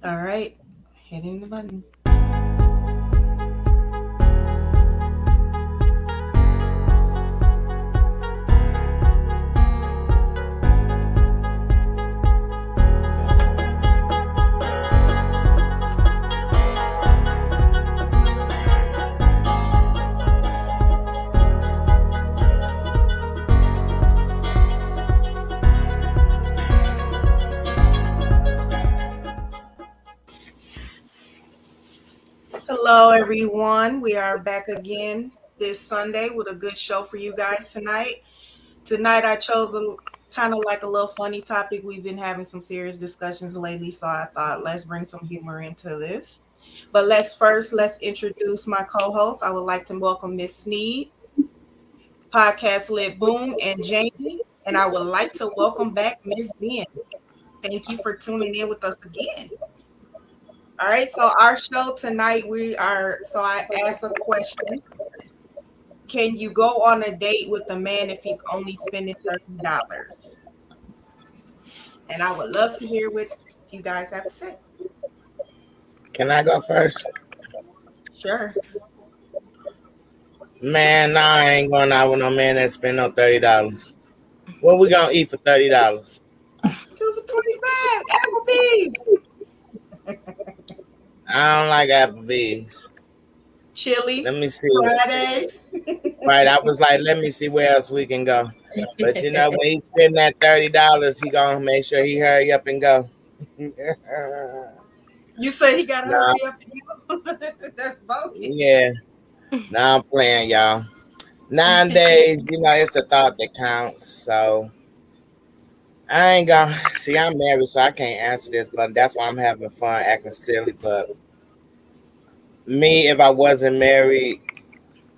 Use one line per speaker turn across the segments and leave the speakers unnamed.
All right, hitting the button. Hello, everyone. We are back again this Sunday with a good show for you guys tonight. Tonight, I chose a kind of like a little funny topic. We've been having some serious discussions lately, so I thought let's bring some humor into this. But let's introduce my co-host. I would like to welcome Miss Snead, Podcast Lit Boom, and Jamie. And I would like to welcome back Miss Ben. Thank you for tuning in with us again. All right, so our show tonight, I asked a question. Can you go on a date with a man if he's only spending $30? And I would love to hear what you guys have to say.
Can I go first?
Sure.
Man, nah, I ain't going out with no man that spend no $30. What we gonna eat for $30?
Two for 25. Applebee's.
I don't like Applebee's. Let
Chili's.
me see.
Fridays.
Right, I was like, let me see where else we can go. But you know, when he spend that $30, he gonna make sure he hurry up and go.
You say he got to
Nah,
hurry up and go. That's bogus.
yeah. Nah, I'm playing, y'all. Nowadays, it's the thought that counts. So I ain't gonna see. I'm married, so I can't answer this, but that's why I'm having fun acting silly. But me, if I wasn't married,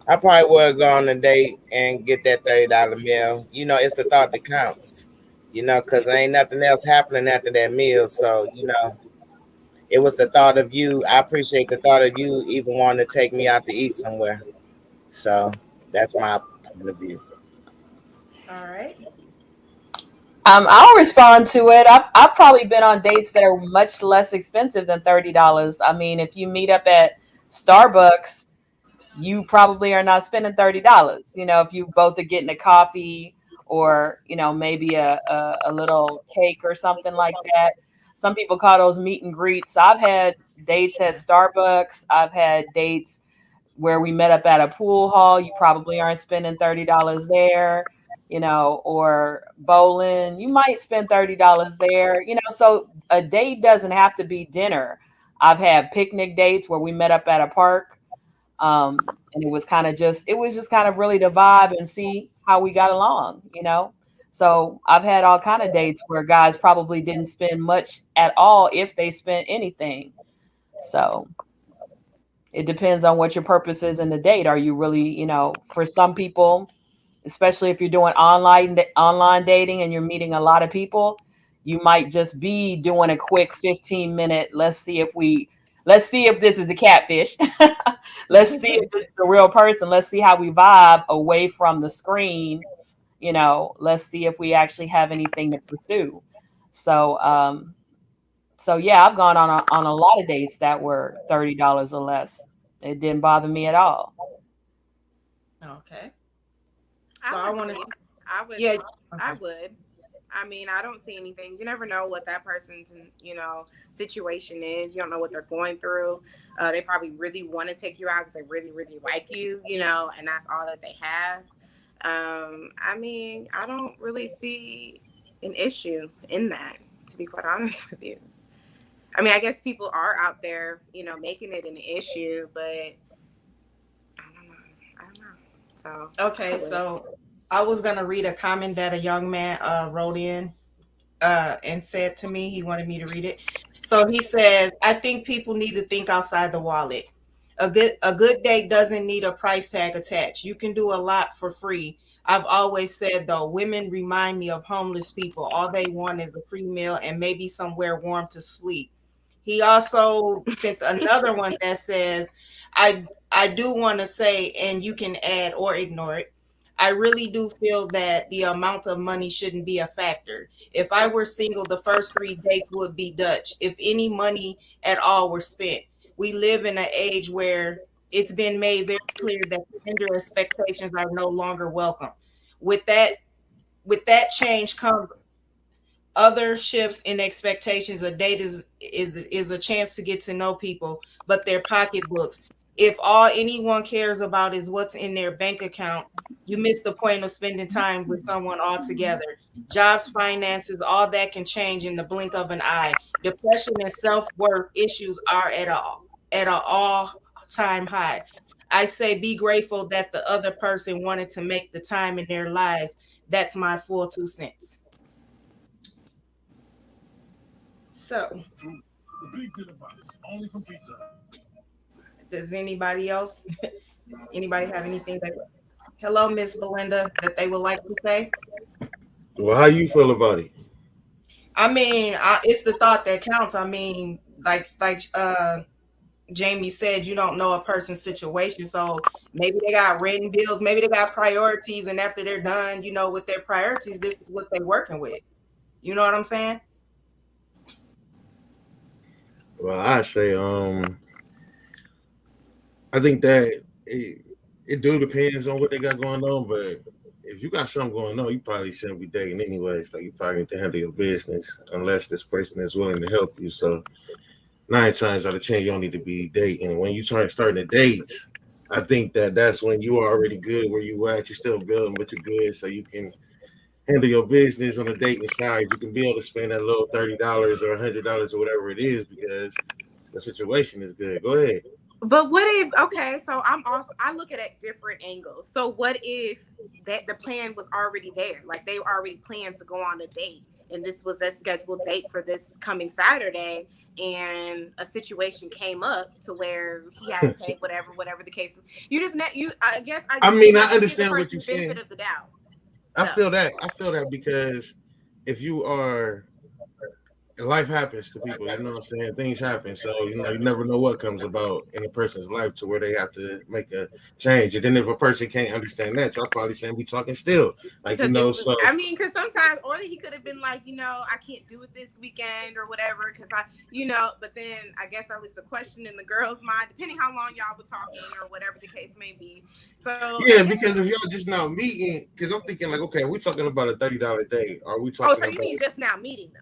I probably would go on a date and get that $30 meal. It's the thought that counts. Because there ain't nothing else happening after that meal. So it was the thought of you. I appreciate the thought of you even wanting to take me out to eat somewhere. So that's my point of view.
All right.
I'll respond to it. I've probably been on dates that are much less expensive than $30. I mean, if you meet up at Starbucks, you probably are not spending $30. If you both are getting a coffee or maybe a little cake or something like that. Some people call those meet and greets. I've had dates at Starbucks. I've had dates where we met up at a pool hall. You probably aren't spending $30 there, or bowling. You might spend $30 there, so a date doesn't have to be dinner. I've had picnic dates where we met up at a park. And it was just kind of really to vibe and see how we got along. So I've had all kind of dates where guys probably didn't spend much at all if they spent anything. So it depends on what your purpose is in the date. Are you really, for some people, especially if you're doing online dating and you're meeting a lot of people, you might just be doing a quick 15-minute, let's see if this is a catfish. Let's see if this is a real person. Let's see how we vibe away from the screen. Let's see if we actually have anything to pursue. So so yeah, I've gone on a lot of dates that were $30 or less. It didn't bother me at all.
Okay. So
I
I
would
want to,
say I would
yeah.
I
Okay.
would. I mean, I don't see anything. You never know what that person's, situation is. You don't know what they're going through. They probably really want to take you out because they really, really like you, and that's all that they have. I mean, I don't really see an issue in that, to be quite honest with you. I mean, I guess people are out there, making it an issue, but I don't know. I don't know. So I
Okay.
would.
So I was going to read a comment that a young man wrote in and said to me. He wanted me to read it. So he says, I think people need to think outside the wallet. A good date doesn't need a price tag attached. You can do a lot for free. I've always said though, women remind me of homeless people. All they want is a free meal and maybe somewhere warm to sleep. He also sent another one that says, I do want to say, and you can add or ignore it. I really do feel that the amount of money shouldn't be a factor. If I were single, the first 3 dates would be Dutch. If any money at all were spent. We live in an age where it's been made very clear that gender expectations are no longer welcome. With that, with that change comes other shifts and expectations. A date is a chance to get to know people, but their pocketbooks. If all anyone cares about is what's in their bank account, you miss the point of spending time with someone altogether. Jobs, finances, all that can change in the blink of an eye. Depression and self-worth issues are at a all-time high. I say be grateful that the other person wanted to make the time in their lives. That's my full 2 cents. So, does anybody have anything that, hello, Miss Belinda, that they would like to say?
Well, how you feel about it?
I mean, it's the thought that counts. I mean, like Jamie said, you don't know a person's situation, so maybe they got rent and bills, maybe they got priorities, and after they're done, with their priorities, this is what they're working with. You know what I'm saying?
Well, I say, I think that it do depends on what they got going on, but if you got something going on, you probably shouldn't be dating anyways. Like you probably need to handle your business unless this person is willing to help you. So 9 times out of 10, you don't need to be dating. When you try starting to date, I think that that's when you are already good where you at. You're still building, but you're good, so you can handle your business on the dating side. You can be able to spend that little $30 or $100 or whatever it is because the situation is good. Go ahead.
But what if, okay, so I look at it different angles. So what if that the plan was already there? Like they already planned to go on a date and this was a scheduled date for this coming Saturday, and a situation came up to where he had to pay whatever the case. I guess
I
you
mean, I
have to give the
understand what
person
you're
the benefit
saying.
of the doubt.
I
No.
feel that. I feel that because if you are life happens to people, you know what I'm saying? Things happen. So, you never know what comes about in a person's life to where they have to make a change. And then if a person can't understand that, y'all probably shouldn't be talking still. Like,
Because
so
because sometimes, or he could have been like, I can't do it this weekend or whatever, because but then I guess that leaves a question in the girl's mind, depending how long y'all were talking or whatever the case may be. So I
yeah,
guess,
because if y'all just now meeting, because I'm thinking like, okay, we're talking about a $30 date. Are we
oh,
talking
so you
about
mean just now meeting though?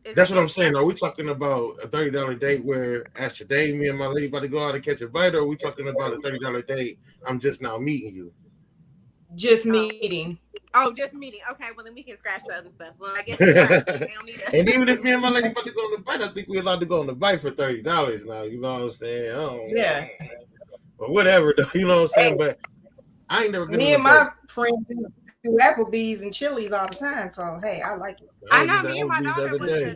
Is
that's
it
what I'm
just now?
saying? Are we talking about a $30 date where as today me and my lady about to go out and catch a bite, or are we talking about a $30 date? I'm just now meeting you.
Just
Oh,
meeting.
oh, just meeting. Okay, well then we can scratch the other stuff. Well, I guess you're right. They don't need
And even if
to.
me and my lady about to go on the bite, I think we're allowed to go on the bite for $30 now. You know what I'm saying?
Yeah.
But whatever, though. You know what I'm
Hey,
saying? But I ain't never been
me
on a
and my
date.
friend do Applebee's and Chili's all the time. So hey, I like it.
I
I
was
know
just at
me and my
Applebee's the
daughter
other
Me
went
too.
day.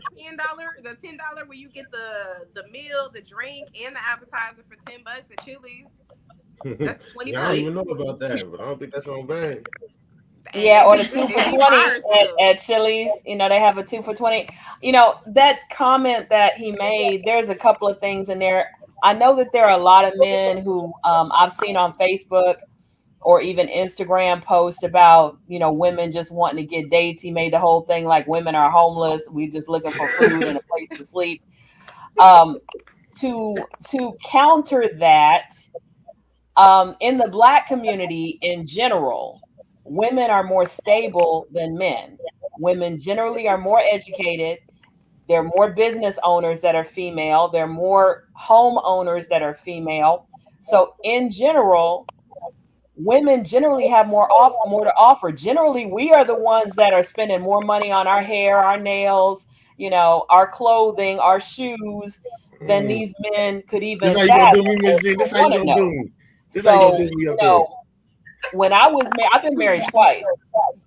to $10 where you get the meal, the drink, and the appetizer for $10 at Chili's. That's twenty
See, I don't
bucks.
even know about that, but I don't think that's on bad.
Yeah,
Hey,
or the two for
it'd be
20
fire still.
at Chili's. They have a 2 for 20. That comment that he made, there's a couple of things in there. I know that there are a lot of men who I've seen on Facebook or even Instagram post about, women just wanting to get dates. He made the whole thing like women are homeless. We just looking for food and a place to sleep. Um, to counter that, in the Black community in general, women are more stable than men. Women generally are more educated. There are more business owners that are female. There are more homeowners that are female. So in general, women generally have more to offer. Generally, we are the ones that are spending more money on our hair, our nails, our clothing, our shoes than
Mm.
these men could
This
even
how you gonna
fathom
do me,
or,
Miss Lee?
or
This how you
want to
gonna do
know.
me? This how you gonna
So,
do me up here?
when I was married, I've been married twice,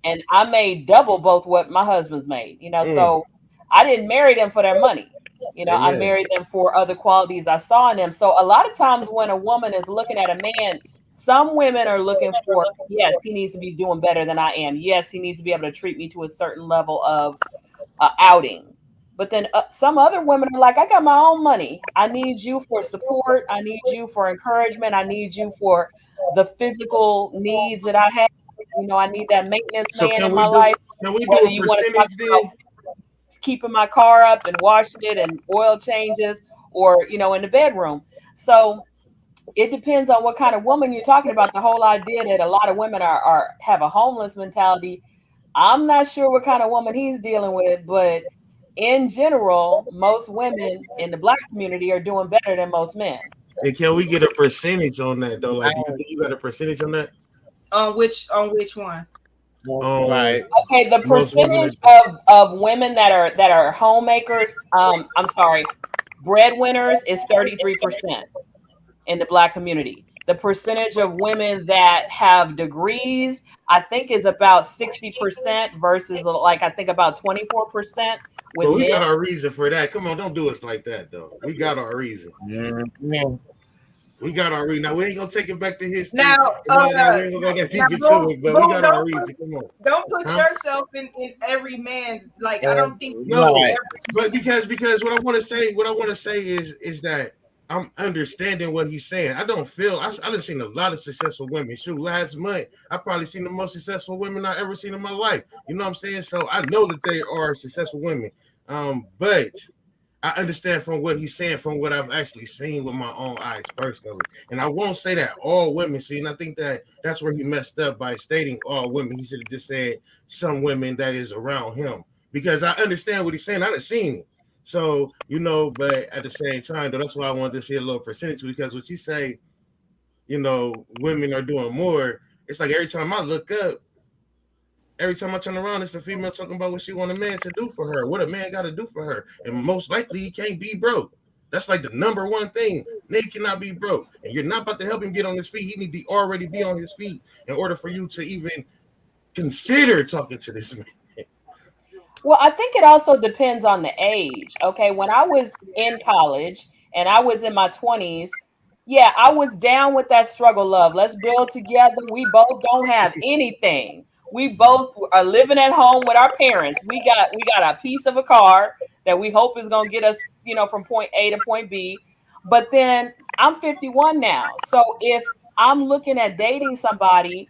and I made double both what my husband's made.
Mm.
So I didn't marry them for their money. I
Amen.
married them for other qualities I saw in them. So a lot of times when a woman is looking at a man, some women are looking for, yes, he needs to be doing better than I am. Yes, he needs to be able to treat me to a certain level of outing. But then some other women are like, I got my own money. I need you for support. I need you for encouragement. I need you for the physical needs that I have. I need that maintenance
So
man
can
in
we
my
do?
life.
Can we do
Whether
a
you want to talk
percentage
about
then?
keeping my car up and washing it and oil changes, or in the bedroom. So it depends on what kind of woman you're talking about. The whole idea that a lot of women are have a homeless mentality. I'm not sure what kind of woman he's dealing with, but in general, most women in the black community are doing better than most men.
And can we get a percentage on that though? Like, do you
I,
think you got a percentage on that?
On which one?
Um,
right.
Okay, the
most women
percentage
are.
of women that are homemakers, I'm sorry, breadwinners is 33% in the black community. The percentage of women that have degrees, I think, is about 60% versus like I think about 24% with
But we
men.
got our reason for that. Come on, don't do us like that though. We got our reason.
Mhm.
We got our reason. Now we ain't gonna take it back to
Now,
history and all that. We ain't gonna go there
now,
deep into
boom,
it, but we
boom,
got our reason. Come on,
don't put
huh?
yourself in every man's, like, I don't think
No,
Right.
but because what I want to say is that I'm understanding what he's saying. I don't feel I done seen a lot of successful women. Shoot, last month I probably seen the most successful women I ever seen in my life. You know what I'm saying? So I know that they are successful women. But I understand from what he's saying, from what I've actually seen with my own eyes personally. And I won't say that all women see, and I think that that's where he messed up by stating all women. He should have just said some women that is around him, because I understand what he's saying. I done seen it. So, but at the same time, though, that's why I wanted to see a little percentage, because what you say, women are doing more. It's like every time I look up, every time I turn around, it's a female talking about what she want a man to do for her, what a man got to do for her, and most likely he can't be broke. That's like the number one thing. Nate cannot be broke, and you're not about to help him get on his feet. He need to already be on his feet in order for you to even consider talking to this man.
Well, I think it also depends on the age. Okay. When I was in college and I was in my 20s, yeah, I was down with that struggle love. Let's build together. We both don't have anything. We both are living at home with our parents. We got a piece of a car that we hope is going to get us, from point A to point B. But then I'm 51 now. So if I'm looking at dating somebody,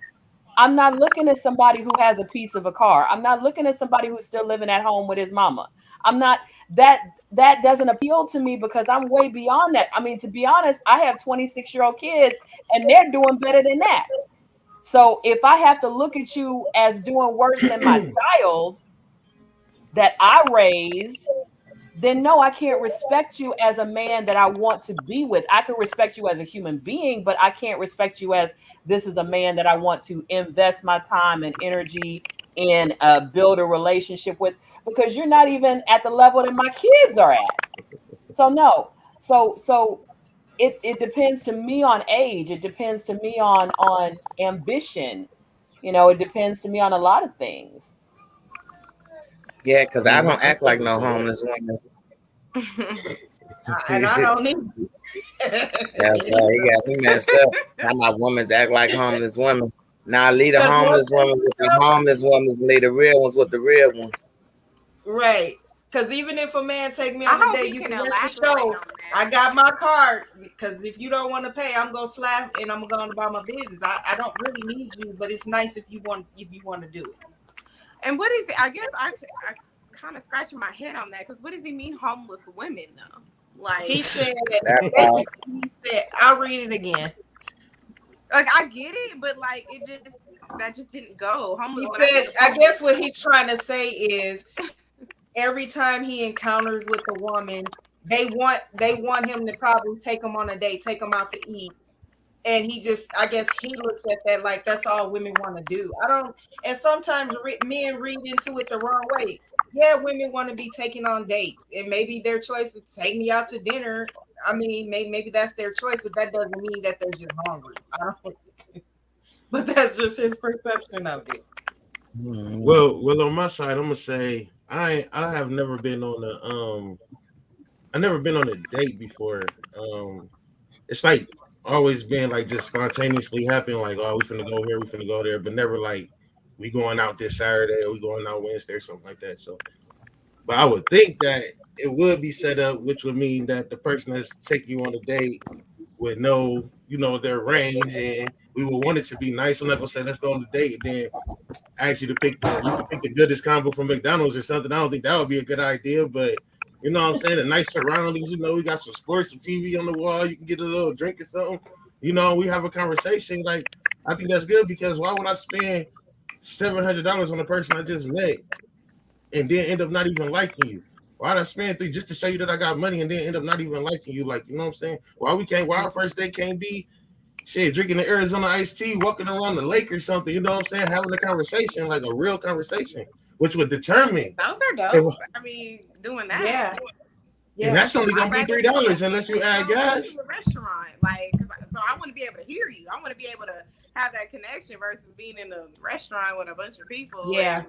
I'm not looking at somebody who has a piece of a car. I'm not looking at somebody who's still living at home with his mama. I'm not that that doesn't appeal to me because I'm way beyond that. I mean, to be honest, I have 26-year-old kids and they're doing better than that. So if I have to look at you as doing worse than my child that I raised, then no, I can't respect you as a man that I want to be with. I can respect you as a human being, but I can't respect you as this is a man that I want to invest my time and energy in, build a relationship with, because you're not even at the level that my kids are at. So no. So it depends to me on age. It depends to me on ambition. It depends to me on a lot of things.
Yeah, because I don't
I
act like
can
no
say that.
homeless woman.
and I don't need.
That's right. He got me messed up. How my women's act like homeless women. Now leave the
Because
homeless women with the homeless women and leave the real ones with the real ones.
right. Because even if a man take me
I
on a
hope
date,
he
you
can
can rest
elaborate
assured
on
I
that.
got my card. Because if you don't want to pay, I'm gonna slap and I'm going about my business. I don't really need you, but it's nice if you want to do it.
And what is it? I guess I kind of scratching my head on that because what does he mean, homeless women though?
He
Like,
said
That part.
basically he said I'll read it again.
I get it, but like it just that just didn't go. Homeless.
He
When I think
said
of
I
homeless,
guess what he's trying to say is every time he encounters with a woman, they want him to probably take them on a date, take them out to eat. And he just, I guess he looks at that like that's all women want to do. I don't, and sometimes men read into it the wrong way. Yeah, women want to be taken on dates, and maybe their choice is take me out to dinner. I mean, maybe that's their choice, but that doesn't mean that they're just hungry. I don't, but that's just his perception of it.
Mhm.
Well, on my side, I'm gonna say I have never been on I never been on a date before. It's like always been like just spontaneously happen. Like, oh, we finna go here, we finna go there, but never like we going out this Saturday or we going out Wednesday or something like that. So, but I would think that it would be set up, which would mean that the person that's taking you on a date would know, their range, and we would want it to be nice. I'm not gonna say let's go on the date and then ask you to pick the goodest combo from McDonald's or something. I don't think that would be a good idea, but you know what I'm saying? A nice surroundings, we got some sports, some TV on the wall, you can get a little drink or something. We have a conversation. Like, I think that's good because why would I spend $700 on a person I just met and then end up not even liking you? Why would I spend three just to show you that I got money and then end up not even liking you? Like, you know what I'm saying? Why our first date can't be shit, drinking the Arizona iced tea, walking around the lake or something, you know what I'm saying? Having a conversation, like a real conversation, which would determine.
Those are dope. I mean, doing that.
Yeah. Yeah.
And that's only gonna be $3 unless you add gas.
To a restaurant, like, so I want to be able to hear you. I want to be able to have that connection versus being in a restaurant with a bunch of people.
Yeah.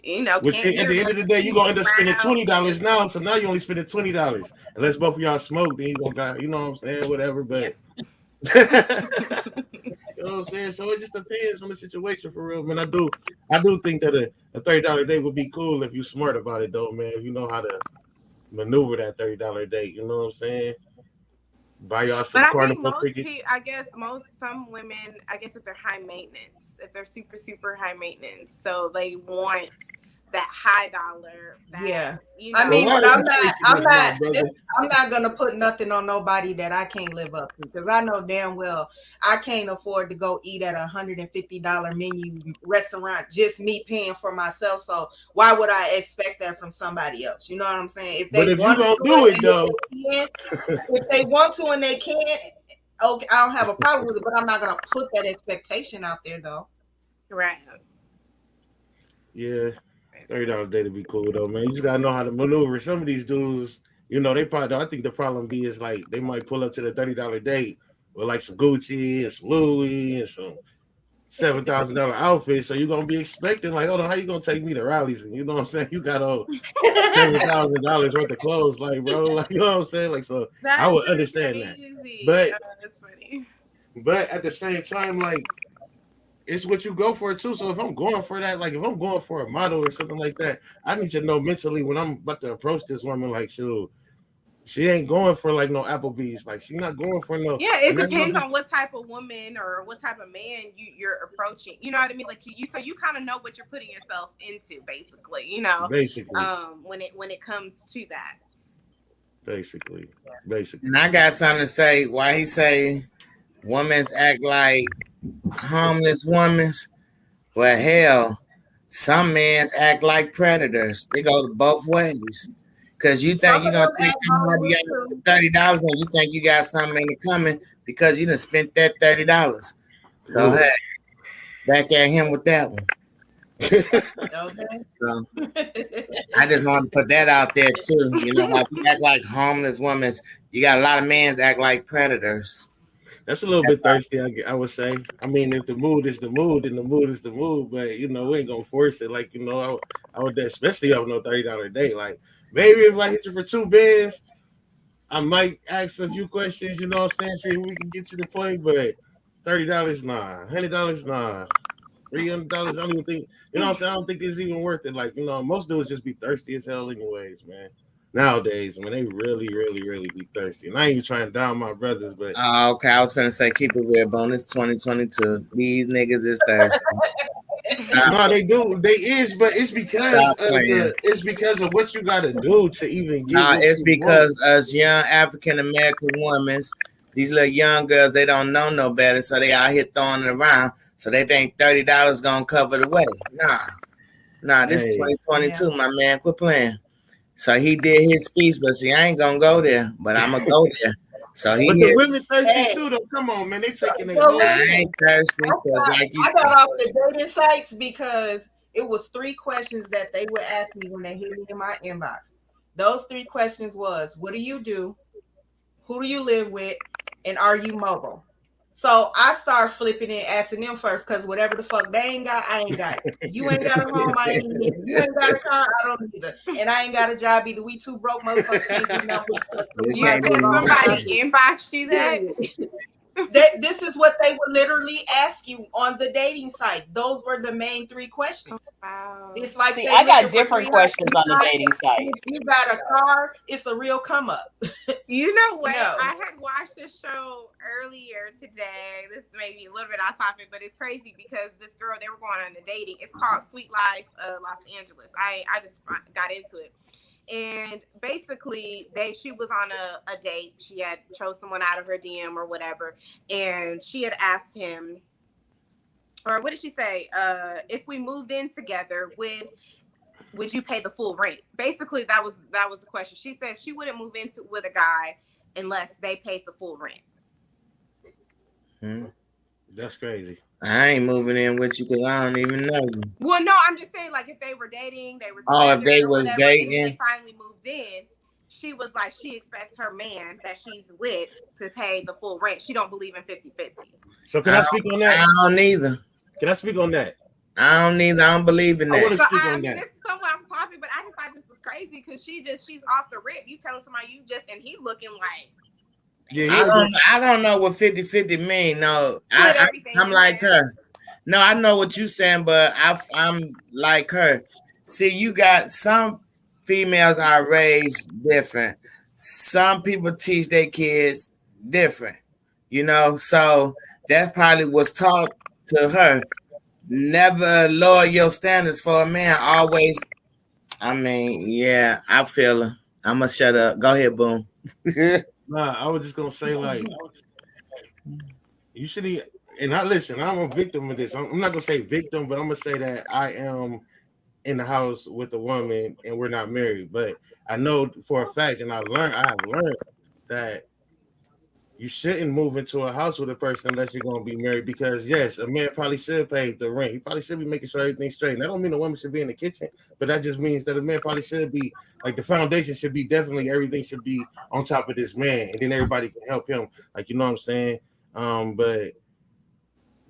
And,
Which at the end of the day, you're gonna end up spending $20 now. So now you only spending $20. Unless both of y'all smoke, then you gonna, you know what I'm saying, whatever. But you know what I'm saying? So it just depends on the situation for real. Man, I do think that a $30 date would be cool if you're smart about it though, man. If you know how to maneuver that $30 date, you know what I'm saying? Buy y'all some carnival tickets.
Some women, I guess if they're high maintenance, if they're super, super high maintenance, so they want that high dollar.
Yeah. I mean, but I'm not gonna put nothing on nobody that I can't live up to because I know damn well I can't afford to go eat at $150 menu restaurant, just me paying for myself. So why would I expect that from somebody else? You know what I'm saying?
If you don't do it though,
if they want to and they can't, okay, I don't have a problem with it, but I'm not gonna put that expectation out there though.
Right.
Yeah. $30 day to be cool though, man. You just gotta know how to maneuver. Some of these dudes, they probably. I think the problem is like they might pull up to the $30 date with like some Gucci and some Louis and some $7,000 outfits. So you're gonna be expecting like, hold on, how you gonna take me to rallies? And you know what I'm saying? You got $7,000 worth of clothes, like bro, like you know what I'm saying? Like so, I would understand that. But
that's funny.
But at the same time, like. It's what you go for too. So if I'm going for that, like if I'm going for a model or something like that, I need to know mentally when I'm about to approach this woman, like, shoot, she ain't going for like no Applebee's. Like she's not going for no.
Yeah, it depends on what type of woman or what type of man you're approaching. You know what I mean? Like you kind of know what you're putting yourself into, basically.
Basically.
When it comes to that.
Basically.
And I got something to say. Why he say women's act like homeless women's? Well, hell, some men act like predators. They go to both ways. Because you think you're going to take somebody out for $30 and you think you got something in it coming because you done spent that $30. So, hey, back at him with that one. So, I just want to put that out there too. Like you act like homeless women. You got a lot of men act like predators.
That's a little bit thirsty, I would say. I mean, if the mood is the mood, then the mood is the mood. But we ain't gonna force it. Like I would, especially on no $30 day. Like maybe if I hit you for $2 I might ask a few questions. You know what I'm saying? See if we can get to the point. But $30, nah. $100, nah. $300, I don't even think. You know what I'm saying? I don't think it's even worth it. Like most dudes just be thirsty as hell, anyways, man. Nowadays, when they really, really, really be thirsty. And I ain't even trying to down my brothers, but
okay, I was finna say keep it real, bonus 2022. These niggas is thirsty.
No, they do. They is, but it's because of what you gotta do to even get.
No, it's because us young African American women, these little young girls, they don't know no better, so they out here throwing it around. So they think $30 gonna cover the way. Nah, this is 2022, my man. Quit playing. So he did his speech, but see, I ain't gonna go there, but I'm gonna go there. So
but the women thirsty too, though. Come on, man, they taking it.
I ain't thirsty.
I got off the dating sites because it was 3 questions that they would ask me when they hit me in my inbox. Those 3 questions was, what do you do? Who do you live with? And are you mobile? So I start flipping and asking them first because whatever the fuck they ain't got, I ain't got it. You ain't got a home, I ain't either. You ain't got a car, I don't either. And I ain't got a job either. We 2 broke motherfuckers ain't do nothing.
You said somebody inboxed you that?
This is what they would literally ask you on the dating site. Those were the main three
Oh,
questions.
wow.
It's like
See,
they
I
looking
got
for
different
300.
questions on the dating site.
If you got a car, it's a real come up.
You know what?
No.
I had watched a show earlier today. This may be a little bit off topic, but it's crazy because this girl, they were going on a dating. It's called Sweet Life Los Angeles. I just got into it. And basically she was on a date. She had chose someone out of her DM or whatever. And she had asked him, or what did she say? If we moved in together, would you pay the full rent? Basically, that was the question. She said she wouldn't move into with a guy unless they paid the full rent.
That's crazy.
I ain't moving in with you because I don't even know you.
Well, no, I'm just saying, like, if they were dating, they were
Oh,
together
if they
or
was
whatever, and then
dating,
they finally moved in, she was like, she expects her man that she's with to pay the full rent. She don't believe in 50-50.
So can I speak on that?
I don't either.
Can I speak on that?
I don't either. I don't believe in
I want
that.
to
So
speak
I
on
mean,
that.
this is somewhat off topic, but I just thought this was crazy because she's off the rip. You telling somebody you just, and he looking like,
Yeah,
I don't know what 50-50 mean. No,
put everything
I'm
in
like
there.
her. No, I know what you saying, but I'm like her. See, you got some females are raised different. Some people teach their kids different, so that probably was taught to her. Never lower your standards for a man. Always, I mean, yeah, I feel her. I'm gonna shut up. Go ahead, Boom.
Nah, I was just gonna say like you should. And I listen. I'm a victim of this. I'm not gonna say victim, but I'm gonna say that I am in the house with a woman and we're not married. But I know for a fact, and I have learned that you shouldn't move into a house with a person unless you're gonna be married. Because yes, a man probably should pay the rent. He probably should be making sure everything's straight. And that don't mean a woman should be in the kitchen, but that just means that a man probably should be like the foundation should be definitely everything should be on top of this man, and then everybody can help him. Like you know what I'm saying? But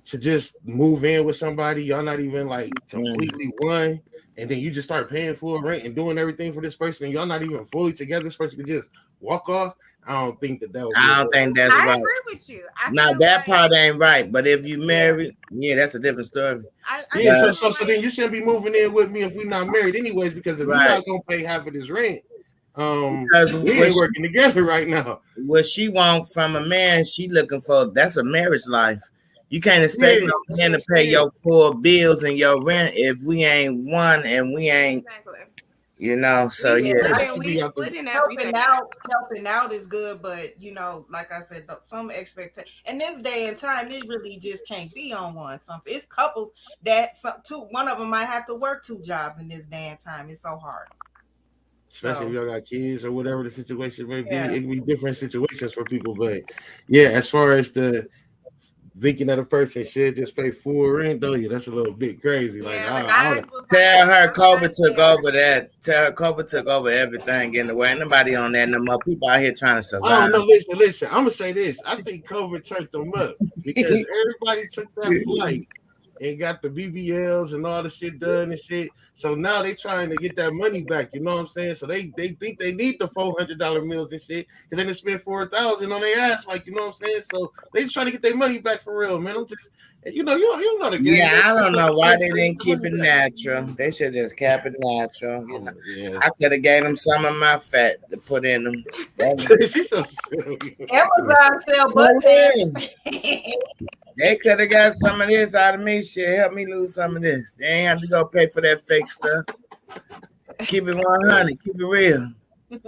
to just move in with somebody, y'all not even like completely one, and then you just start paying full rent and doing everything for this person, and y'all not even fully together. This person can just walk off. I don't think that would be.
I don't think that's
I
right.
agree with you. I
Now
feel
that
like,
part ain't right, but if you married, yeah, that's a different story.
Yeah,
But,
so then you shouldn't be moving in with me if we're not married, anyways. Because if you're not gonna pay half of this rent,
because
we ain't working together right now.
What she want from a man, she looking for that's a marriage life. You can't expect no man to pay your full bills and your rent if we ain't one and we ain't, So
we
yeah,
splitting everything.
Helping out is good, but like I said, some expectation. In this day and time, it really just can't be on one. Something it's couples that one of them might have to work 2 jobs in this day and time. It's so hard.
Especially if y'all got kids or whatever the situation may be. It can be different situations for people. But yeah, as far as the thinking that a person should just pay full rent, though, yeah, that's a little bit crazy. Like,
tell her Cobra took over that. Tell her Cobra took over everything in the way. Nobody on that no more. People out here trying to survive.
I don't know. Listen. I'm gonna say this. I think COVID turned them up because everybody took that flight and got the BBLs and all the shit done and shit. So now they trying to get that money back. You know what I'm saying? So they think they need the $400 meals and shit, and then they spend $4,000 on their ass. Like you know what I'm saying? So they just trying to get their money back for real, man. I'm just you know the game.
Yeah, I don't know why they didn't keep it natural. They should just kept it natural. I could have gave them some of my fat to put in them.
Amazon sell butt pants.
They could have got some of this out of me. Shit, help me lose some of this. They ain't have to go pay for that fake stuff. Keep it 100. Keep it real. Hey,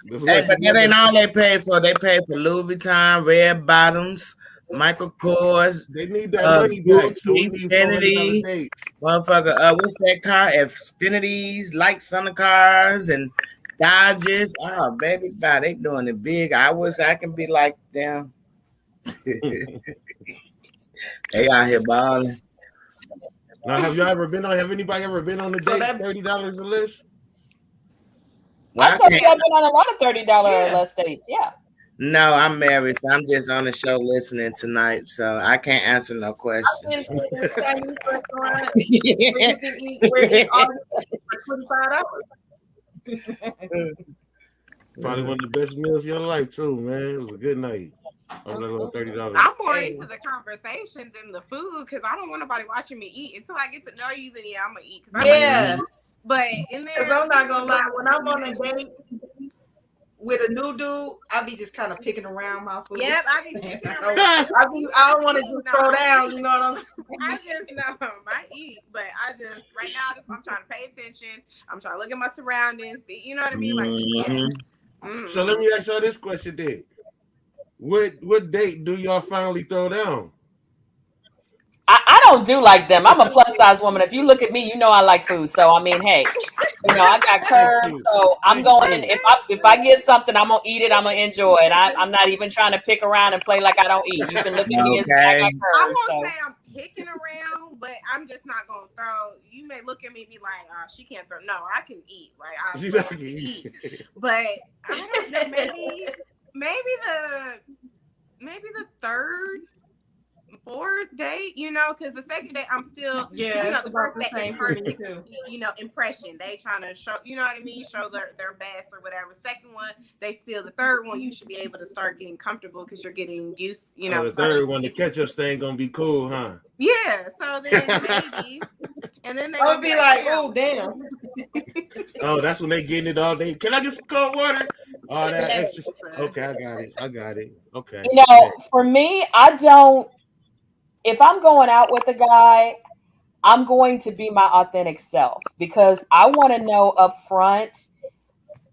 but that ain't all they pay for. They pay for Louis Vuitton, red bottoms, Michael Kors.
They need that money back.
Infinity, motherfucker. What's that car? Infinities, lights on the cars and Dodges. Oh, baby, bye. They doing it big. I wish I can be like them. They out here balling.
Now, have anybody ever been on a date $30 or less?
Well, I told you I've been on a lot of $30 or less dates. Yeah.
No, I'm married. So I'm just on the show listening tonight, so I can't answer no questions.
Probably one of the best meals of your life too, man. It was a good night. I'm gonna go $30.
I'm more
Hey.
into the conversation than the food because I don't want nobody watching me eat. Until I get to know you, then yeah, I'm gonna eat because I like to
Yeah,
eat. But in
because
there,
I'm not gonna lie. When I'm on a date with a new dude, I be just kind of picking around my food.
yep, I be picking
I
around.
I don't want to just
No,
throw
I
down.
eat.
You know what I'm saying?
I just know I eat, but I just right now I'm trying to pay attention. I'm trying to look at my surroundings. See, you know what I mean? Like, yeah.
Mhm.
So let me ask y'all this question then. What date do y'all finally throw down?
I don't do like them. I'm a plus size woman. If you look at me, you know I like food. So I mean, hey, I got
Thank
curves.
you.
So I'm
Thank
going.
you.
If I get something, I'm gonna eat it. I'm gonna enjoy it. I'm not even trying to pick around and play like I don't eat. You can look at me and see I
Okay.
got
I
curves.
won't
So
say I'm picking around, but I'm just not gonna throw. You may look at me and be like, "Oh, she can't throw." No, I can eat. Like I
She's
love
like,
to eat, but I don't know. Maybe the maybe the third, fourth date. Because the second date I'm still.
Yeah, it's
The
about
first
the
date is
same for
first.
me
It's
too.
impression. They trying to show. You know what I mean? Show their best or whatever. Second one, they still. The third one, you should be able to start getting comfortable because you're getting used.
oh, the
Starting to
third
get
one, the
used to.
ketchup stain gonna be cool, huh?
Yeah, so then maybe, and then they
I
gonna
would
be
be
like,
like,
damn.
oh damn.
Oh, that's when they getting it all day. Can I get some cold water? Oh, that
Yes.
extra. Okay, I got it. I got it. Okay.
for me, I don't. If I'm going out with a guy, I'm going to be my authentic self because I want to know up front.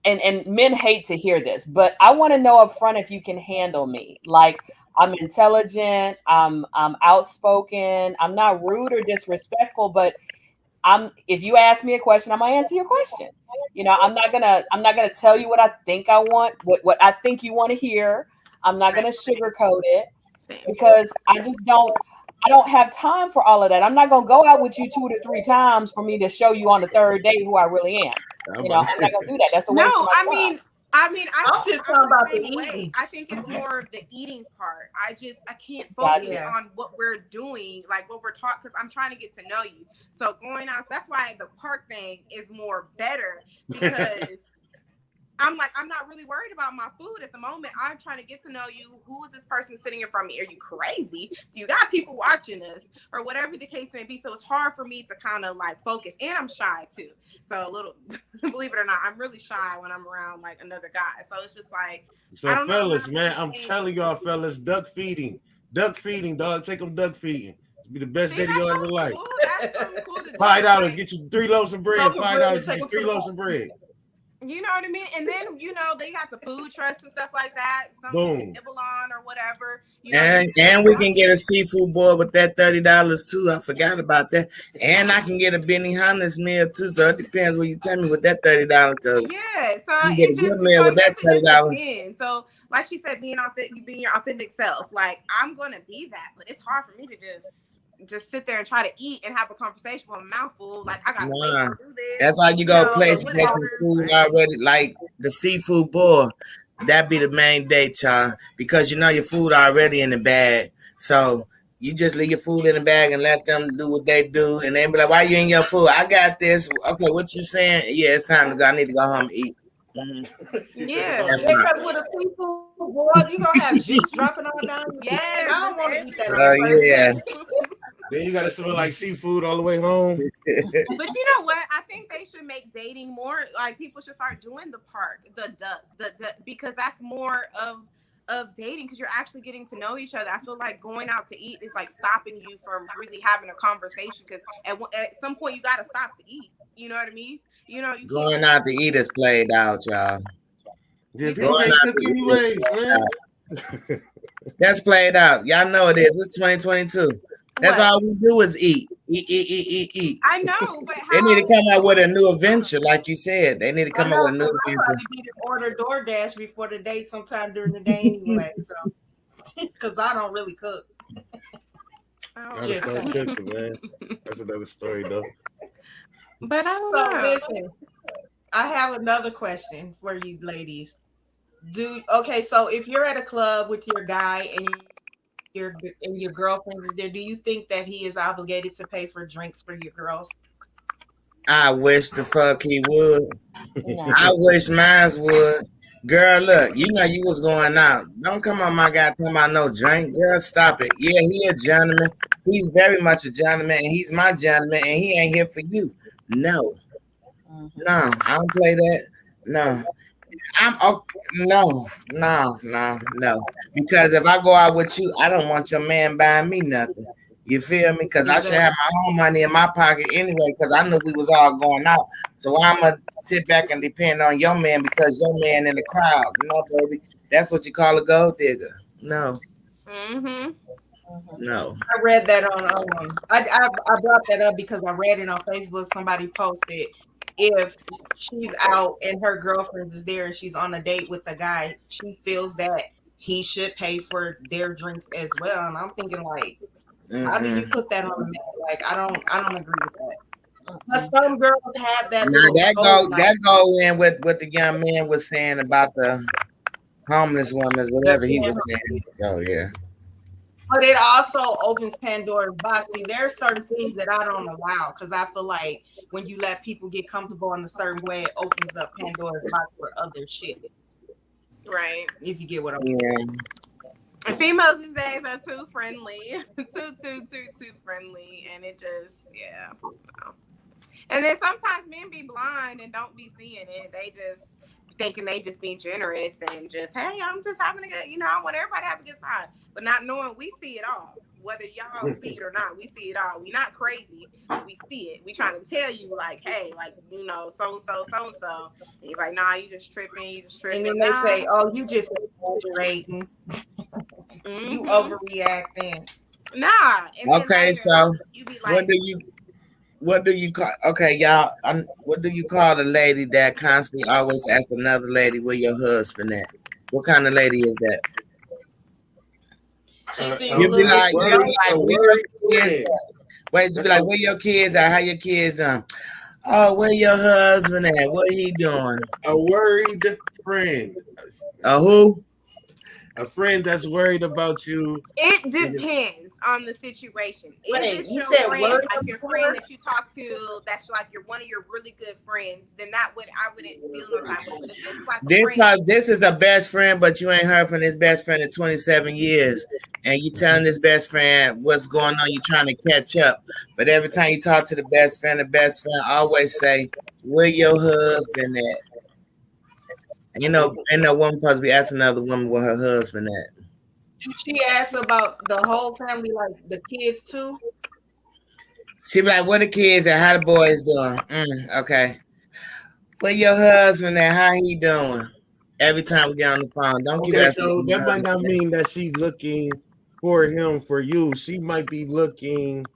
And men hate to hear this, but I want to know up front if you can handle me. Like I'm intelligent, I'm outspoken, I'm not rude or disrespectful, but if you ask me a question, I'm gonna answer your question. I'm not gonna tell you what I think I want, what I think you want to hear. I'm not
Right.
gonna sugarcoat it
Same.
because I don't have time for all of that. I'm not gonna go out with you 2 to 3 times for me to show you on the third day who I really am.
I'm
I'm
about
not gonna do that. That's a
No,
waste of my
I
time.
mean, I mean, I
I'm just
I'm
talking
the
about the
same way.
eating.
I think it's more of the eating part. I can't focus
Gotcha.
Yeah.
on what we're doing, like what we're taught, because I'm trying to get to know you. So going out, that's why the park thing is more better because I'm not really worried about my food at the moment. I'm trying to get to know you. Who is this person sitting in front of me? Are you crazy? Do you got people watching us? Or whatever the case may be. So it's hard for me to kind of like focus. And I'm shy too. So a little, believe it or not, I'm really shy when I'm around like another guy. So it's just like, I
So,
don't know. I'm
fellas,
not
man,
really
I'm
able.
telling y'all, fellas, duck feeding, dog. Take them duck feeding. It'll be the best
See,
day of
that's
your ever
something
life.
cool. That's something cool to do.
$5
Like,
get you 3 loaves of bread.
Loaf of bread
$5
and
get
take
you
them to
three
the
loaves of bread.
you know what I mean? And then, they got the food trucks and stuff like that. Something you can
Boom.
nibble on or whatever. You
And
can get
and we
drunk.
can get a seafood boil with that $30 too. I forgot about that. And I can get a Benihana's meal too. So it depends what you tell me with that $30 because
Yeah, so
you can get a good meal
I
with that
guess it just
$30.
depends. So, like she said, being authentic, being your authentic self. Like I'm gonna be that, but it's hard for me to just sit there and try to eat and have a conversation with a mouthful. Like I gotta wait
Nah.
to do this,
That's why you go
or
place some
whatever.
food
But
already, like the seafood boil. That be the main date, y'all, because you know your food already in the bag. So you just leave your food in the bag and let them do what they do, and they be like, "Why you in your food? I got this." Okay, what you saying? Yeah, it's time to go. I need to go home and eat. Mhm.
She said, "Go
yeah,
ahead
Yeah,
and eat."
because with a seafood boil, you gonna have juice dropping all down your chin. I
yes,
don't
just
want to eat that on the
everywhere.
first
Yeah.
day.
Then you gotta smell like seafood all the way home.
But you know what? I think they should make dating more like people should start doing the park, the duck, the because that's more of dating because you're actually getting to know each other. I feel like going out to eat is like stopping you from really having a conversation because at some point you got to stop to eat. You know what I mean? You can't.
Going out to eat is played out, y'all.
Yeah,
You said
people
Going
what?
can't
out
cook
to eat is
anyways,
played
man.
out. That's played out. Y'all know it is. It's 2022. That's
What?
all we do is eat. Eat, eat, eat, eat, eat.
I know, but
They need to
how?
come out with a new adventure, like you said. They need to
I
come up
know,
with a new
because I
adventure.
probably be to order DoorDash before the date sometime during the day anyway. So, because I don't really cook.
I
Gotta
Just
start
saying.
cooking, man. That's another story, though.
But I don't
So
know.
listen, I have another question for you ladies. Okay, so if you're at a club with your guy and your girlfriend is there, do you think that he is obligated to pay for drinks for your girls?
I wish the fuck he would.
No.
I wish mine would. Girl, look, you know you was going out. Don't come on my guy talking about no drink. Girl, stop it. Yeah, he a gentleman. He's very much a gentleman, and he's my gentleman, and he ain't here for you. No,
Mhm.
no, I don't play that. No. I'm okay. No, no, no, no. Because if I go out with you, I don't want your man buying me nothing. You feel me? Because I should
Exactly.
have my own money in my pocket anyway. Because I knew we was all going out. So why I'm gonna sit back and depend on your man because your man in the crowd? No, baby, that's what you call a gold digger. No,
Mm-hmm.
Mhm.
no.
I read that on I brought that up because I read it on Facebook. Somebody posted if she's out and her girlfriend is there and she's on a date with a guy, she feels that he should pay for their drinks as well. And I'm thinking like, how do you
Mm-mm.
put that on a man? Like I don't agree with that. But
Mhm.
some girls have that
Now
little code, like
that go in with what the young man was saying about the homeless women,
the
whatever he was
panel.
saying. Oh yeah.
But it also opens Pandora's box. See, there are certain things that I don't allow because I feel like when you let people get comfortable in a certain way, it opens up Pandora's box for other shit.
Right.
If you get what I'm
Yeah.
And females these days are too friendly, too friendly, and it just yeah. No. And then sometimes men be blind and don't be seeing it. They just thinking they just being generous and just, hey, I'm just having a good, I want everybody to have a good time. But not knowing we see it all. Whether y'all see it or not, we see it all. We not crazy. We see it. We trying to tell you like, hey, like, so and so, so and so. And you're like, nah, you just tripping, you just
And then
tripping.
they say,
Nah.
"Oh, you just exaggerating, you
Mm-hmm.
overreacting."
Nah. And then
Okay,
later
so
you be
what
like,
do you what do you call? Okay, y'all. What do you call the lady that constantly always asks another lady where your husband at? What kind of lady is that?
She seemed a
You be
little bit
like,
too
you be
young.
like,
a
where your
worried
kids
friend.
at? Wait, you be
That's
like,
a
where your kids at? How your kids Oh, where your husband at? What he doing?
worried friend.
Who?
A friend that's worried about you.
it depends on the situation. Is
Wait,
this
you
your
said
friend,
word
like your friend
before?
that you talk to, that's like you're one of your really good friends? Then that would I wouldn't feel no type of way. But if this is like a friend,
This is a best friend, but you ain't heard from this best friend in 27 years. And you telling this best friend what's going on, you trying to catch up. But every time you talk to the best friend always say, where your husband at? Ain't no woman supposed to be asking another woman where her husband at.
She asked about the whole family, like the kids too.
She be like, what the kids at? How the boys doing? Okay. Where your husband at? How he doing? Every time we get on the phone, don't keep
Okay,
asking
so
my
that might not
husband.
mean that she's looking for him for you. She might be looking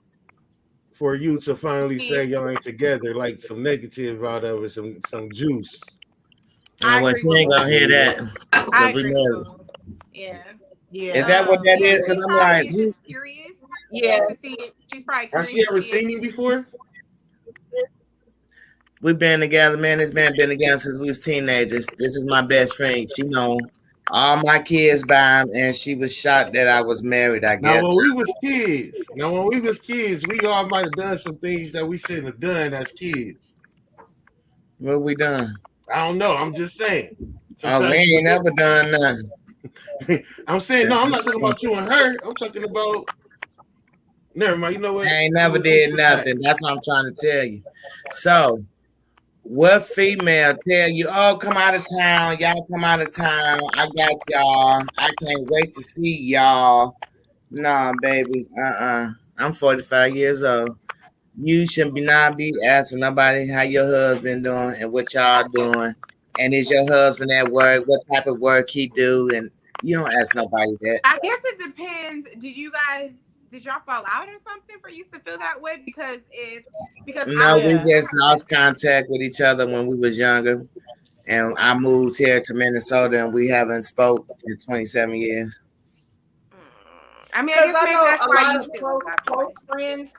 for you to finally say
she,
y'all ain't together, like some negative out of it, some juice.
I
Well,
agree
she
with
ain't
Boo.
gonna hear that
I
because we
agree with
married.
Boo. Yeah.
Yeah,
Is that what that
Yeah,
is? Because
she
I'm
probably
like,
is just curious
yeah.
to see it. She's probably
Has
curious
she
to
ever
see if
seen you before?
we've been together, man. This man been together since we was teenagers. This is my best friend. She know all my kids by him, and she was shocked that I was married. I
Now,
guess.
when we was kids, we all might have done some things that we shouldn't have done as kids.
What we done?
I don't know. I'm just saying.
Oh, we
Sometimes
ain't never done nothing.
I'm saying no. I'm not talking about you and her. I'm talking about. Never mind. You know what?
I ain't
I'm
never
gonna push
did
it back.
nothing. That's what I'm trying to tell you. So, what female tell you, oh, come out of town, y'all come out of town. I got y'all. I can't wait to see y'all. Nah, baby. I'm 45 years old. You should be not be asking nobody how your husband doing and what y'all doing. And is your husband at work? What type of work he do? And you don't ask nobody that.
I guess it depends. Did y'all fall out or something for you to feel that way? Because I
No,
would
we
Yeah.
just
never.
lost contact with each other when we was younger. And I moved here to Minnesota and we haven't spoke in 27 years.
I mean, I
Because
guess
I
maybe
know
that's
a
why
lot
you
of
feel some
close
type of
close
way.
friends,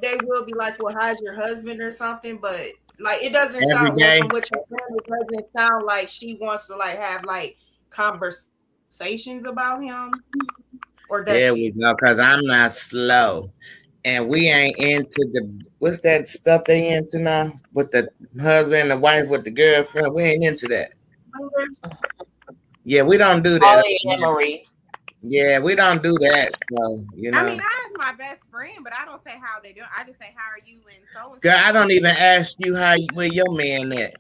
they will be like, "Well, how's your husband?" or something. But like, it doesn't
Every
sound well
day,
from what you're saying. It doesn't sound like she wants to like have like conversations about him, or does she?
there we go. Cause I'm not slow. And we ain't into what's that stuff they into now? With the husband and the wife with the girlfriend. We ain't into that.
younger.
Yeah, we don't do that.
Polyamory.
Yeah, we don't do that. So
I mean, I ask my best friend, but I don't say how they do. I just say, "How are you?" and so and
girl,
so.
I don't even ask you where your man at.